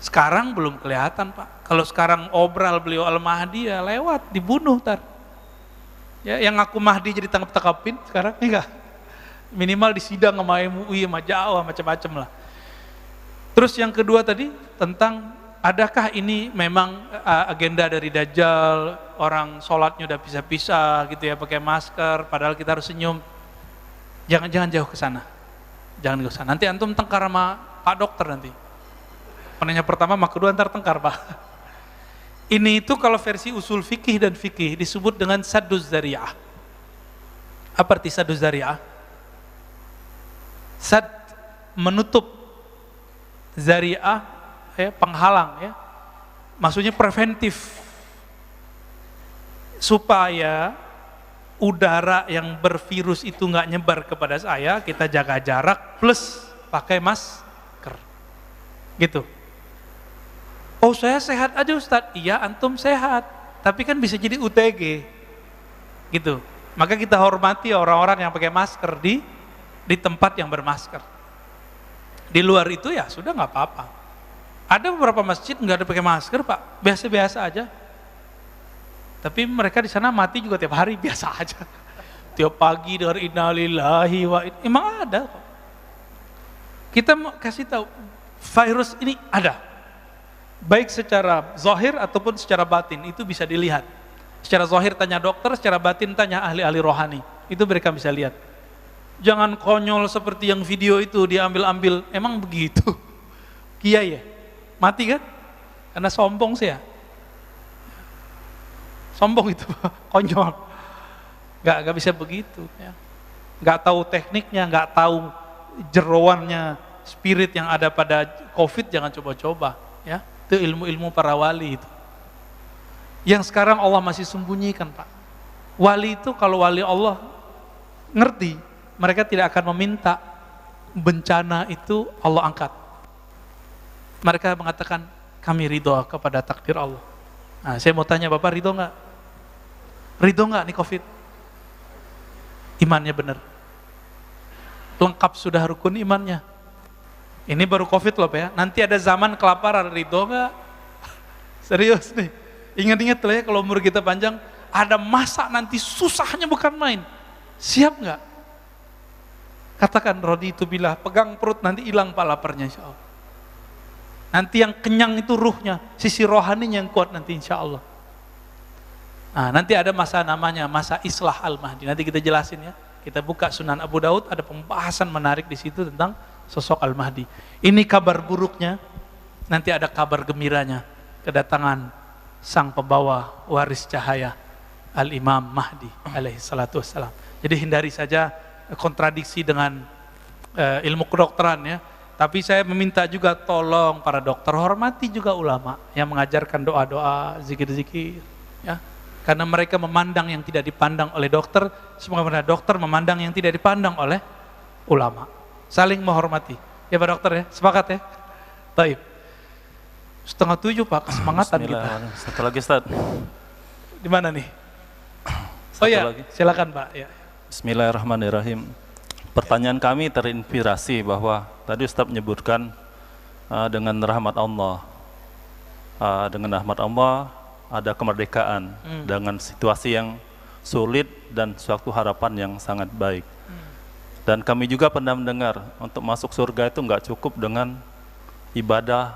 Sekarang belum kelihatan Pak. Kalau sekarang obral beliau Al-Mahdi ya lewat, dibunuh ntar. Ya, yang aku Mahdi jadi tangkap-tangkapin sekarang enggak. Minimal disidang sama MUI, sama Jawa, macam-macam lah. Terus yang kedua tadi tentang adakah ini memang agenda dari Dajjal, orang sholatnya udah pisah-pisah gitu ya, pakai masker, padahal kita harus senyum. Jangan jauh ke sana. Jangan ke sana. Nanti antum tengkar sama Pak Dokter nanti. Penanya pertama, mak kedua ntar tengkar Pak. Ini itu kalau versi usul fikih dan fikih disebut dengan sadduz zari'ah. Apa arti sadduz zari'ah? Sad menutup, zari'ah ya, penghalang ya. Maksudnya preventif. Supaya udara yang bervirus itu nggak nyebar kepada saya, kita jaga jarak plus pakai masker. Gitu. Oh saya sehat aja Ustadz, iya antum sehat, tapi kan bisa jadi UTG, gitu. Maka kita hormati orang-orang yang pakai masker di tempat yang bermasker. Di luar itu ya sudah nggak apa-apa. Ada beberapa masjid nggak ada pakai masker Pak, biasa-biasa aja. Tapi mereka di sana mati juga tiap hari biasa aja. Tiap pagi dengar innalillahi wa inna, emang ada kok. Kita mau kasih tahu virus ini ada. Baik secara zahir ataupun secara batin, itu bisa dilihat. Secara zahir tanya dokter, secara batin tanya ahli-ahli rohani. Itu mereka bisa lihat. Jangan konyol seperti yang video itu diambil-ambil, emang begitu. Kiai ya, mati kan? Karena sombong sih ya. Sombong itu, konyol. Gak bisa begitu. Ya. Gak tahu tekniknya, gak tahu jeroannya, spirit yang ada pada COVID, jangan coba-coba. Ya. Itu ilmu-ilmu para wali itu. Yang sekarang Allah masih sembunyikan Pak. Wali itu kalau wali Allah ngerti, mereka tidak akan meminta bencana itu Allah angkat. Mereka mengatakan kami ridho kepada takdir Allah. Nah, saya mau tanya Bapak ridho nggak? Ridho nggak nih COVID? Imannya benar. Lengkap sudah rukun imannya. Ini baru COVID loh Pak ya. Nanti ada zaman kelaparan, ridho nggak? Serius nih. Ingat-ingat lah ya kalau umur kita panjang, ada masa nanti susahnya bukan main. Siap nggak? Katakan rodi itu bila pegang perut nanti hilang pak laparnya insya Allah. Nanti yang kenyang itu ruhnya, sisi rohaninya yang kuat nanti insya Allah. Nah, nanti ada masa namanya masa Islah Al-Mahdi. Nanti kita jelasin ya. Kita buka Sunan Abu Daud, ada pembahasan menarik di situ tentang sosok Al-Mahdi. Ini kabar buruknya, nanti ada kabar gembiranya, kedatangan sang pembawa waris cahaya Al-Imam Mahdi alaihi salatu wassalam. Jadi hindari saja kontradiksi dengan ilmu kedokteran ya. Tapi saya meminta juga tolong para dokter hormati juga ulama yang mengajarkan doa-doa, zikir-zikir ya. Karena mereka memandang yang tidak dipandang oleh dokter, sebagaimana dokter memandang yang tidak dipandang oleh ulama. Saling menghormati. Ya Pak Dokter ya, sepakat ya? Baik. 6:30 Pak, kesemangatan kita. Satu lagi Ustaz. Di mana nih? Satu oh ya, lagi. silakan Pak. Ya. Bismillahirrahmanirrahim. Pertanyaan kami terinspirasi bahwa tadi Ustaz menyebutkan dengan rahmat Allah. Dengan rahmat Allah ada kemerdekaan dengan situasi yang sulit dan suatu harapan yang sangat baik. Dan kami juga pernah mendengar untuk masuk surga itu nggak cukup dengan ibadah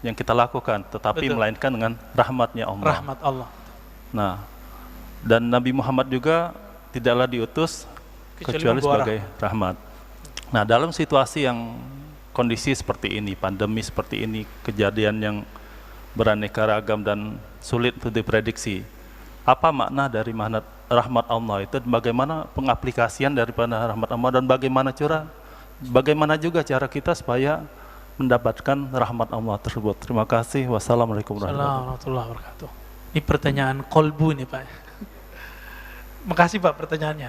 yang kita lakukan, tetapi Betul. melainkan dengan rahmatnya Allah. Rahmat Allah. Nah, dan Nabi Muhammad juga tidaklah diutus kecuali sebagai rahmat. Nah, dalam situasi yang kondisi seperti ini, pandemi seperti ini, kejadian yang beraneka ragam dan sulit untuk diprediksi, apa makna dari rahmat Allah itu, bagaimana pengaplikasian daripada rahmat Allah, dan bagaimana juga cara kita supaya mendapatkan rahmat Allah tersebut. Terima kasih. Wassalamualaikum warahmatullahi wabarakatuh. Ini pertanyaan kolbu ini Pak. Makasih Pak pertanyaannya.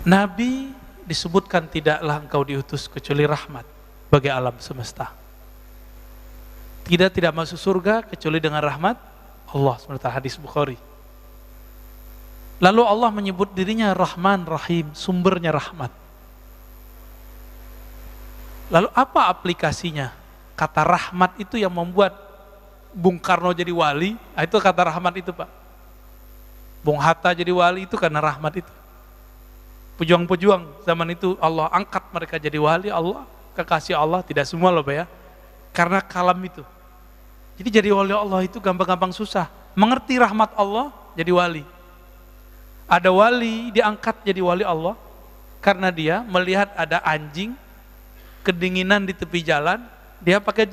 Nabi disebutkan tidaklah engkau diutus kecuali rahmat bagi alam semesta. Tidak masuk surga kecuali dengan rahmat Allah SWT, hadis Bukhari. Lalu Allah menyebut dirinya Rahman Rahim, sumbernya rahmat. Lalu apa aplikasinya? Kata rahmat itu yang membuat Bung Karno jadi wali, itu kata rahmat itu Pak. Bung Hatta jadi wali itu karena rahmat itu. Pejuang-pejuang zaman itu Allah angkat mereka jadi wali, Allah, kekasih Allah, tidak semua loh Pak ya. Karena kalam itu. Jadi jadi wali Allah itu gampang-gampang susah. Mengerti rahmat Allah, jadi wali. Ada wali diangkat jadi wali Allah, karena dia melihat ada anjing, kedinginan di tepi jalan, dia pakai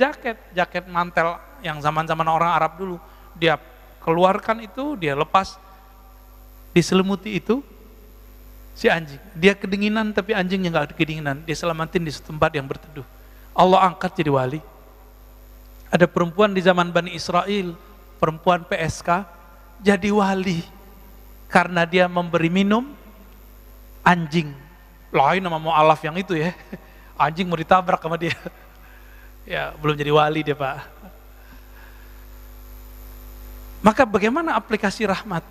jaket mantel yang zaman-zaman orang Arab dulu. Dia keluarkan itu, dia lepas, diselimuti itu, si anjing. Dia kedinginan tapi anjingnya nggak kedinginan, dia selamatin di tempat yang berteduh. Allah angkat jadi wali. Ada perempuan di zaman Bani Israel, perempuan PSK, jadi wali karena dia memberi minum anjing. Lain sama mu'alaf yang itu ya, anjing mau ditabrak sama dia. Ya belum jadi wali dia Pak. Maka bagaimana aplikasi rahmat?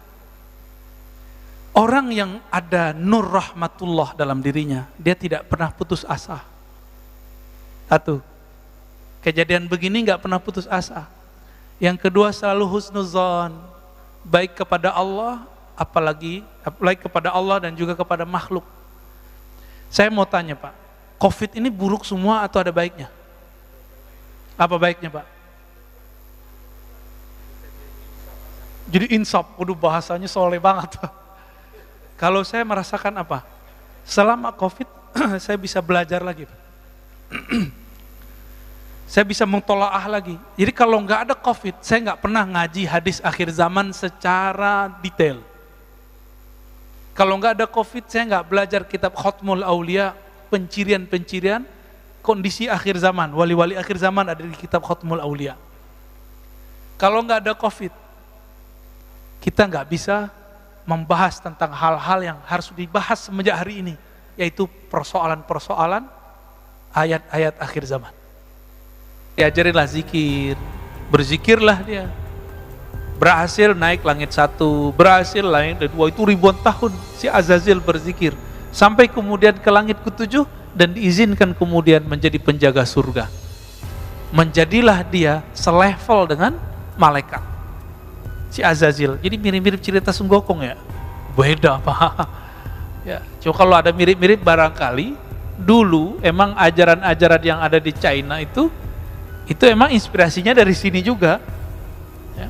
Orang yang ada nur rahmatullah dalam dirinya, dia tidak pernah putus asa. Satu, kejadian begini nggak pernah putus asa. Yang kedua selalu husnuzon, baik kepada Allah, apalagi kepada Allah dan juga kepada makhluk. Saya mau tanya Pak, COVID ini buruk semua atau ada baiknya? Apa baiknya Pak? Jadi insaf, waduh bahasanya soleh banget Pak. Kalau saya merasakan apa? Selama COVID saya bisa belajar lagi Pak. Saya bisa mentolaah lagi. Jadi kalau nggak ada COVID, saya nggak pernah ngaji hadis akhir zaman secara detail. Kalau nggak ada COVID, saya nggak belajar kitab Khatmul Aulia, pencirian-pencirian kondisi akhir zaman, wali-wali akhir zaman ada di kitab Khatmul Aulia. Kalau nggak ada COVID, kita nggak bisa membahas tentang hal-hal yang harus dibahas semenjak hari ini, yaitu persoalan-persoalan ayat-ayat akhir zaman. Diajarinlah zikir, berzikirlah dia. Berhasil naik langit 1, berhasil langit 2, itu ribuan tahun si Azazil berzikir. Sampai kemudian ke langit ke-7 dan diizinkan kemudian menjadi penjaga surga. Menjadilah dia selevel dengan malaikat. Si Azazil, jadi mirip-mirip cerita Sunggokong ya? Beda Pak. Ya, coba kalau ada mirip-mirip barangkali, dulu emang ajaran-ajaran yang ada di China itu emang inspirasinya dari sini juga. Ya.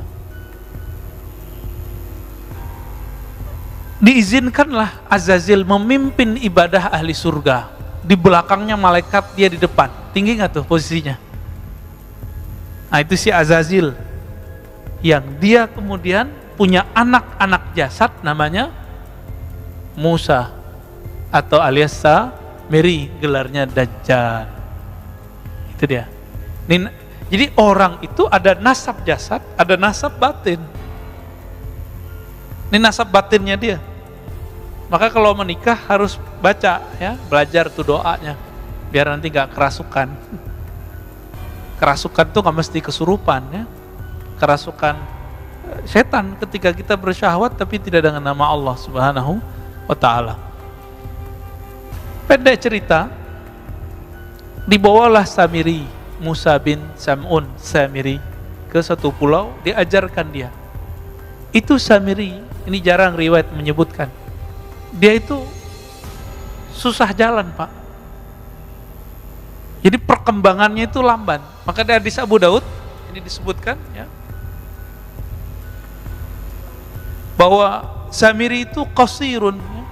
Diizinkanlah Azazil memimpin ibadah ahli surga. Di belakangnya malaikat, dia di depan. Tinggi nggak tuh posisinya? Nah, itu si Azazil, yang dia kemudian punya anak-anak jasad namanya Musa atau alias Samiri, gelarnya Dajjal. Itu dia. Jadi orang itu ada nasab jasad, ada nasab batin. Ini nasab batinnya dia. Maka kalau menikah harus baca ya, belajar tuh doanya biar nanti gak kerasukan. Kerasukan tuh gak mesti kesurupan ya. Kerasukan setan ketika kita bersyahwat tapi tidak dengan nama Allah Subhanahu wa ta'ala. Pendek cerita, dibawalah Samiri, Musa bin Sam'un Samiri ke satu pulau, diajarkan dia. Itu Samiri, ini jarang riwayat menyebutkan, dia itu susah jalan, Pak. Jadi perkembangannya itu lamban. Maka dari hadis Abu Daud ini disebutkan ya, bahwa Samiri itu qasirun ya.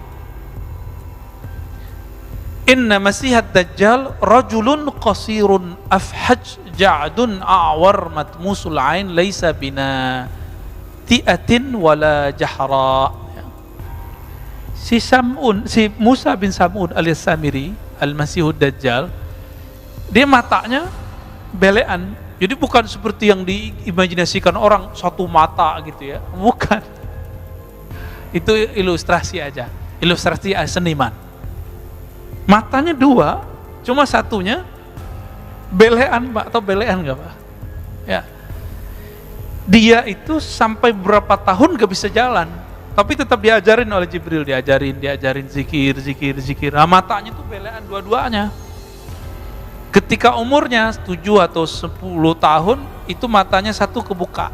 Inna masihat dajjal rajulun qasirun afhaj ja'dun a'war matmusul ain laisa bina ti'atin wala jahra ya. Si Musa bin Sam'un alias Samiri al-Masihud Dajjal, dia matanya belean. Jadi bukan seperti yang diimajinasikan orang satu mata gitu ya, bukan. Itu ilustrasi aja, ilustrasi seniman. Matanya dua, cuma satunya belean, Pak, atau belean nggak, Pak? Ya, dia itu sampai berapa tahun gak bisa jalan, tapi tetap diajarin oleh Jibril, diajarin zikir. Nah, matanya tuh belean dua-duanya. Ketika umurnya 7 atau 10 tahun, itu matanya satu kebuka,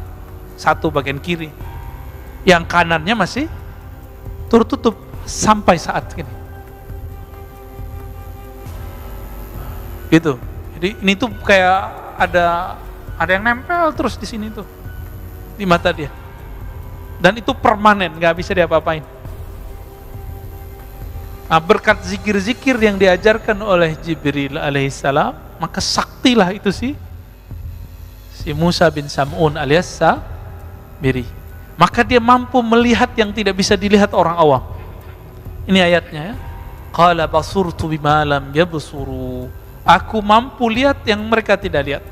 satu bagian kiri, yang kanannya masih tertutup sampai saat ini. Gitu. Jadi ini tuh kayak ada yang nempel terus di sini tuh, di mata dia. Dan itu permanen, nggak bisa diapa-apain. Nah, berkat zikir-zikir yang diajarkan oleh Jibril alaihissalam, maka saktilah itu si Musa bin Sam'un alias Samiri. Maka dia mampu melihat yang tidak bisa dilihat orang awam. Ini ayatnya ya. Qala basurtu bima lam yabsuru. Aku mampu lihat yang mereka tidak lihat.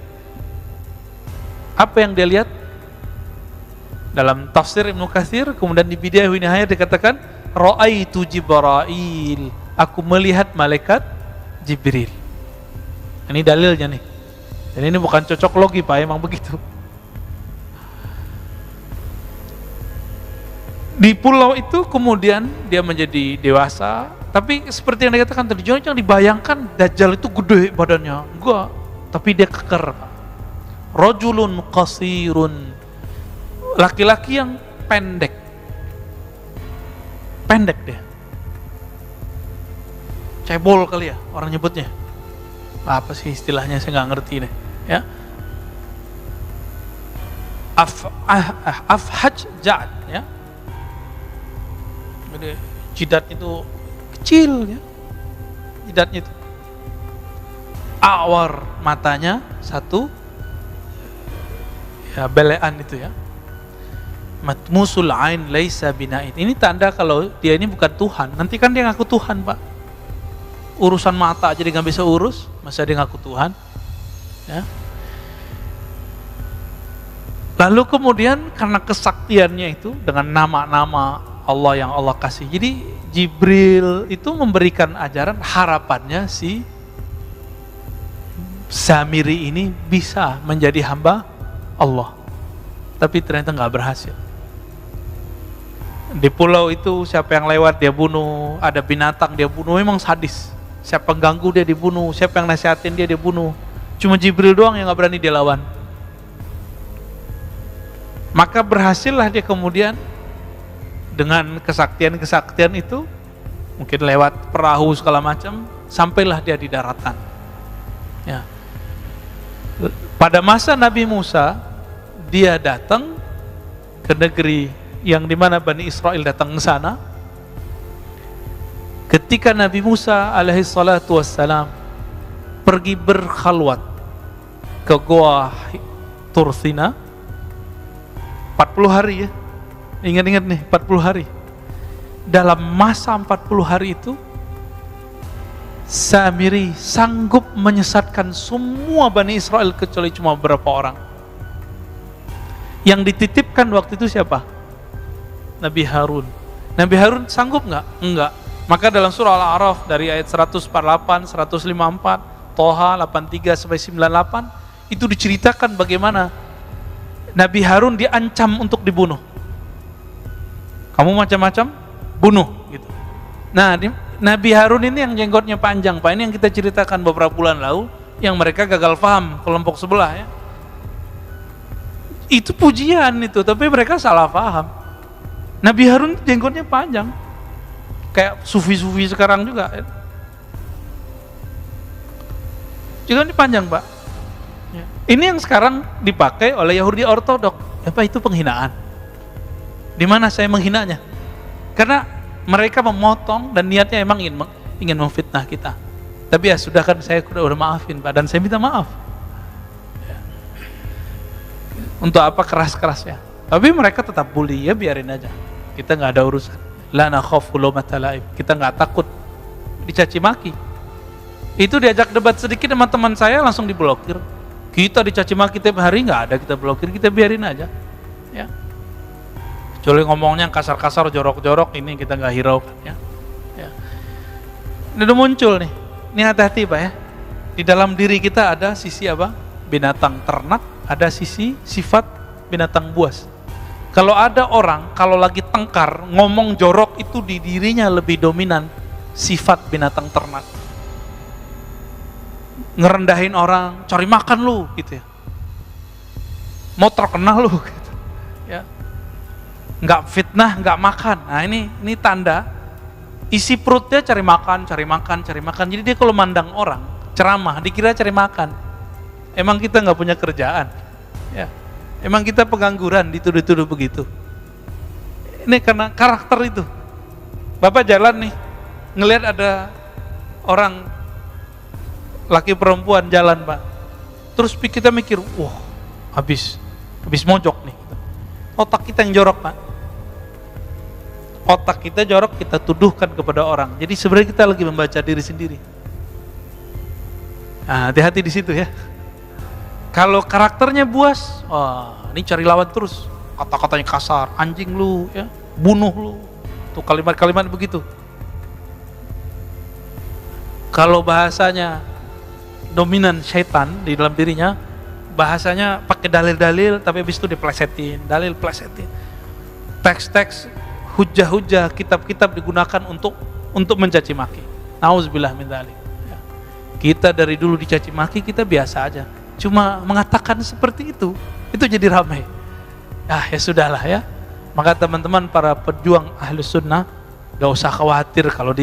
Apa yang dia lihat? Dalam tafsir Ibnu Katsir, kemudian di Bidayah wa Nihayah dikatakan ra'aitu Jibril. Aku melihat malaikat Jibril. Ini dalilnya nih. Dan ini bukan cocok logi, Pak, emang begitu. Di pulau itu kemudian dia menjadi dewasa, tapi seperti yang dikatakan tadi, jangan dibayangkan Dajjal itu gede badannya, enggak, tapi dia keker. Rajulun qasirun, laki-laki yang pendek dia, cebol kali ya orang nyebutnya, apa sih istilahnya saya nggak ngerti deh ya. Afhaj ja'd ya. Jadi jidatnya itu kecil ya, jidatnya itu awar, matanya satu ya, belean itu ya. Matmusul ain laisa bina'in. Ini tanda kalau dia ini bukan Tuhan. Nanti kan dia ngaku Tuhan, Pak. Urusan mata aja dia nggak bisa urus, masa dia ngaku Tuhan ya. Lalu kemudian karena kesaktiannya itu dengan nama-nama Allah yang Allah kasih, jadi Jibril itu memberikan ajaran, harapannya si Samiri ini bisa menjadi hamba Allah. Tapi ternyata nggak berhasil. Di pulau itu siapa yang lewat dia bunuh, ada binatang dia bunuh, memang sadis. Siapa yang ganggu dia dibunuh, siapa yang nasihatin dia dibunuh. Cuma Jibril doang yang nggak berani dia lawan. Maka berhasillah dia kemudian dengan kesaktian itu, mungkin lewat perahu segala macam, sampailah dia di daratan. Ya. Pada masa Nabi Musa, dia datang ke negeri yang dimana Bani Israel datang ke sana. Ketika Nabi Musa alaihi salatu wassalam pergi berkhalwat ke Goa Tur Sina 40 hari ya. Ingat-ingat nih, 40 hari. Dalam masa 40 hari itu Samiri sanggup menyesatkan semua Bani Israel kecuali cuma beberapa orang. Yang dititipkan waktu itu siapa? Nabi Harun. Nabi Harun sanggup nggak? Enggak. Maka dalam surah Al-A'raf dari ayat 148, 154, Toha 83 sampai 98 itu diceritakan bagaimana Nabi Harun diancam untuk dibunuh. Kamu macam-macam, bunuh gitu. Nah, Nabi Harun ini yang jenggotnya panjang, Pak. Ini yang kita ceritakan beberapa bulan lalu, yang mereka gagal paham kelompok sebelah ya. Itu pujian itu, tapi mereka salah paham. Nabi Harun jenggotnya panjang, kayak sufi-sufi sekarang juga. Ya. Jenggotnya panjang, Pak. Ya. Ini yang sekarang dipakai oleh Yahudi Ortodok. Apa itu penghinaan? Di mana saya menghinanya? Karena mereka memotong dan niatnya emang ingin memfitnah kita. Tapi ya sudah kan, saya udah maafin Pak, dan saya minta maaf. Ya. Untuk apa keras-keras ya? Tapi mereka tetap bully, ya biarin aja. Kita nggak ada urusan. La nakhafu laumata laim. Kita nggak takut dicaci maki. Itu diajak debat sedikit sama teman saya langsung diblokir. Kita dicaci maki tiap hari, nggak ada kita blokir, kita biarin aja. Ya. Kecuali ngomongnya kasar-kasar, jorok-jorok, ini kita nggak hiraukan ya. Ya. Ini udah muncul nih. Ini hati-hati Pak ya. Di dalam diri kita ada sisi apa? Binatang ternak, ada sisi sifat binatang buas. Kalau ada orang kalau lagi tengkar ngomong jorok, itu di dirinya lebih dominan sifat binatang ternak. Ngerendahin orang, cari makan lu gitu ya. Mau terkenal lu gitu. Ya. Nggak fitnah, nggak makan. Nah ini tanda isi perutnya cari makan. Jadi dia kalau mandang orang ceramah dikira cari makan. Emang kita nggak punya kerjaan, ya. Emang kita pengangguran, dituduh-tuduh begitu. Ini karena karakter itu. Bapak jalan nih, ngelihat ada orang laki perempuan jalan Pak. Terus kita mikir, wah habis mojok nih. Otak kita yang jorok Pak. Otak kita jorok, kita tuduhkan kepada orang. Jadi sebenarnya kita lagi membaca diri sendiri. Nah, hati-hati di situ ya. Kalau karakternya buas, wah, ini cari lawan terus. Kata-katanya kasar, anjing lu, ya, bunuh lu. Tuh kalimat-kalimat begitu. Kalau bahasanya dominan syaitan di dalam dirinya, bahasanya pakai dalil-dalil, tapi habis itu diplesetin, dalil plesetin. Teks-teks, hujah-hujah, kitab-kitab digunakan untuk mencaci maki. Nauzubillah min dzalik. Ya. Kita dari dulu dicaci maki, kita biasa aja. Cuma mengatakan seperti itu jadi ramai. Ya sudahlah ya. Maka teman-teman para pejuang Ahlus Sunnah, gak usah khawatir kalau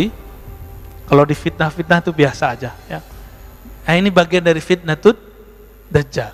di fitnah-fitnah itu biasa aja. Ya. Nah ini bagian dari fitnatut Dajjal.